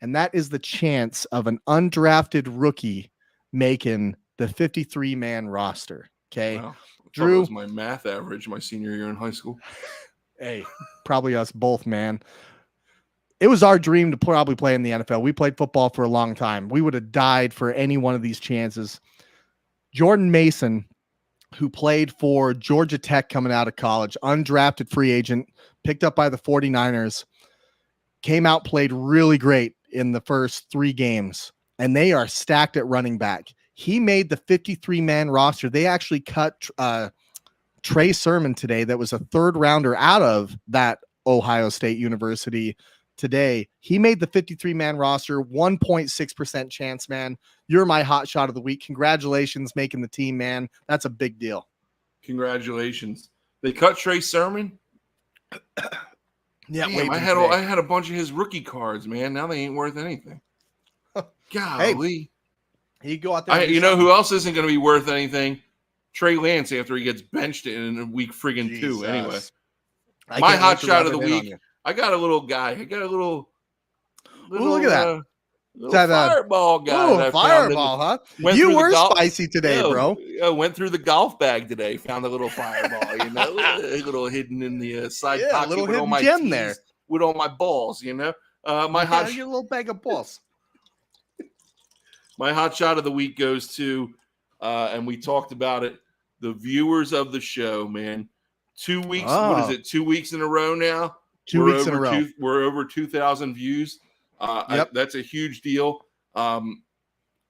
and that is the chance of an undrafted rookie making the 53-man roster. Okay, wow. Drew, that was my math average my senior year in high school. Hey, probably us both, man. It was our dream to probably play in the NFL. We played football for a long time. We would have died for any one of these chances. Jordan Mason, who played for Georgia Tech coming out of college, undrafted free agent, picked up by the 49ers, came out, played really great in the first 3 games, and they are stacked at running back. He made the 53-man roster. They actually cut Trey Sermon today. That was a 3rd rounder out of that Ohio State University today. He made the 53-man roster, 1.6% chance, man. You're my hot shot of the week. Congratulations making the team, man. That's a big deal. Congratulations. They cut Trey Sermon? Yeah, damn, I had a bunch of his rookie cards, man. Now they ain't worth anything. Golly. He go out there. You know who else isn't going to be worth anything? Trey Lance after he gets benched in week friggin' 2. Anyway, my hot shot of the week. I got a little guy. I got a little look at that. Fireball guy. Oh, fireball, huh? You were spicy today, bro. Went through the golf bag today. Found a little fireball, you know, a little hidden in the side pocket. A little with hidden all my gem tees, there. with all my balls, you know. My hot a little bag of balls. My hot shot of the week goes to, and we talked about it, the viewers of the show, man. 2 weeks. What is it? 2 weeks in a row now. 2 weeks in a row. We're over 2,000 views. Yep. That's a huge deal. Like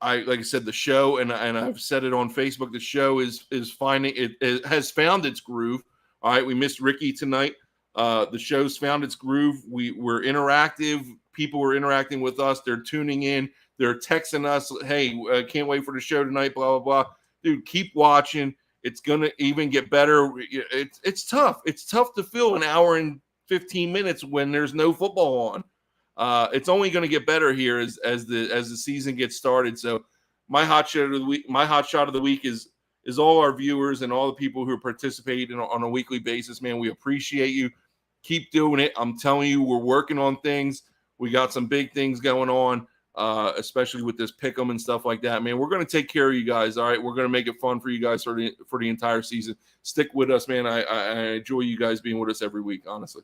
I said, the show, and I've said it on Facebook, the show is finding it has found its groove. All right, we missed Rickie tonight. The show's found its groove. We're interactive. People are interacting with us. They're tuning in. They're texting us, hey, can't wait for the show tonight, blah, blah, blah. Dude, keep watching. It's going to even get better. It's tough. It's tough to fill an hour and 15 minutes when there's no football on. It's only going to get better here as the season gets started. So my hot shot of the week is all our viewers and all the people who are participating on a weekly basis. Man, we appreciate you. Keep doing it. I'm telling you, we're working on things. We got some big things going on, especially with this pick'em and stuff like that. Man, we're going to take care of you guys. All right, we're going to make it fun for you guys for the entire season. Stick with us, man. I enjoy you guys being with us every week, honestly.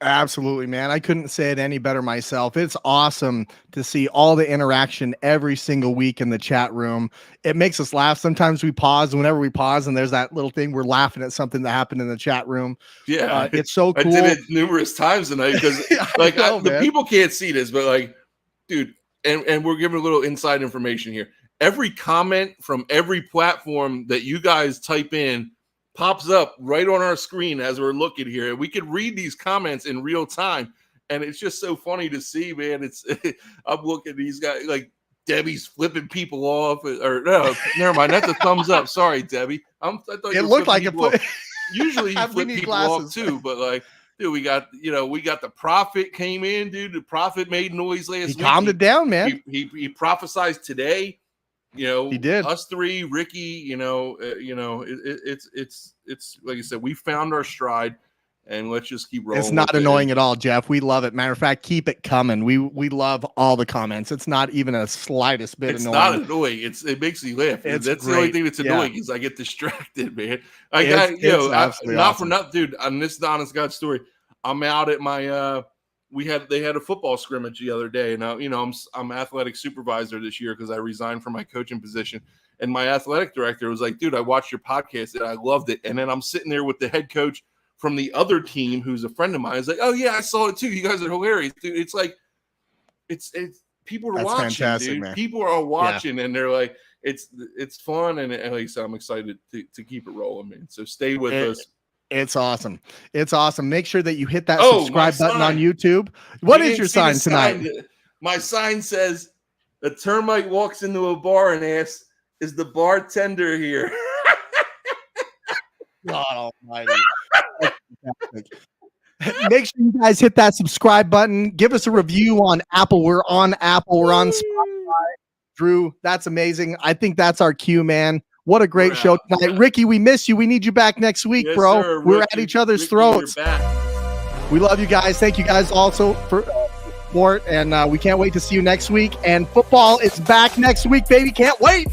Absolutely, man. I couldn't say it any better myself. It's awesome to see all the interaction every single week in the chat room. It makes us laugh. Sometimes we pause. Whenever we pause and there's that little thing, we're laughing at something that happened in the chat room. Yeah, it's so cool. I did it numerous times tonight because the people can't see this, but like, dude, and we're giving a little inside information here. Every comment from every platform that you guys type in pops up right on our screen as we're looking here. We could read these comments in real time, and it's just so funny to see, man. I'm looking at these guys, like Debbie's flipping people off, or no, never mind. That's a thumbs up. Sorry, Debbie. I thought It looked like it. Usually you We flip need people glasses. off too, but like, dude, we got the prophet came in, dude. The prophet made noise last week. He calmed it down, man. He prophesized today. He did. Us three, Ricky. It's like I said, we found our stride, and let's just keep rolling. It's not with annoying it. at all, Jeff. We love it. Matter of fact, keep it coming. We love all the comments. It's not even a slightest bit It's annoying. not annoying. It makes me laugh. It's That's the only great. thing that's Yeah. annoying is I get distracted, man. It's absolutely not awesome. for nothing, dude. On this honest God story, I'm out at my they had a football scrimmage the other day, and I'm athletic supervisor this year because I resigned from my coaching position. And my athletic director was like, dude, I watched your podcast and I loved it. And then I'm sitting there with the head coach from the other team who's a friend of mine. He's like, oh yeah, I saw it too. You guys are hilarious, dude. It's like it's people are That's watching, fantastic, dude. man. People are watching and they're like, it's fun, and like I said, I'm excited to keep it rolling, man. So stay with us. It's awesome. It's awesome. Make sure that you hit that Oh, subscribe my button on sign. YouTube. What You is didn't your see the sign tonight? My sign says, a termite walks into a bar and asks, is the bartender here? God almighty. That's fantastic. Make sure you guys hit that subscribe button. Give us a review on Apple. We're on Apple. We're on Spotify. Drew, that's amazing. I think that's our cue, man. What a great We're show out. tonight. Ricky, we miss you. We need you back next week, Yes, bro. sir. We're Ricky- at each other's Ricky, throats. you're back. We love you guys. Thank you guys also for support. And we can't wait to see you next week. And football is back next week, baby. Can't wait.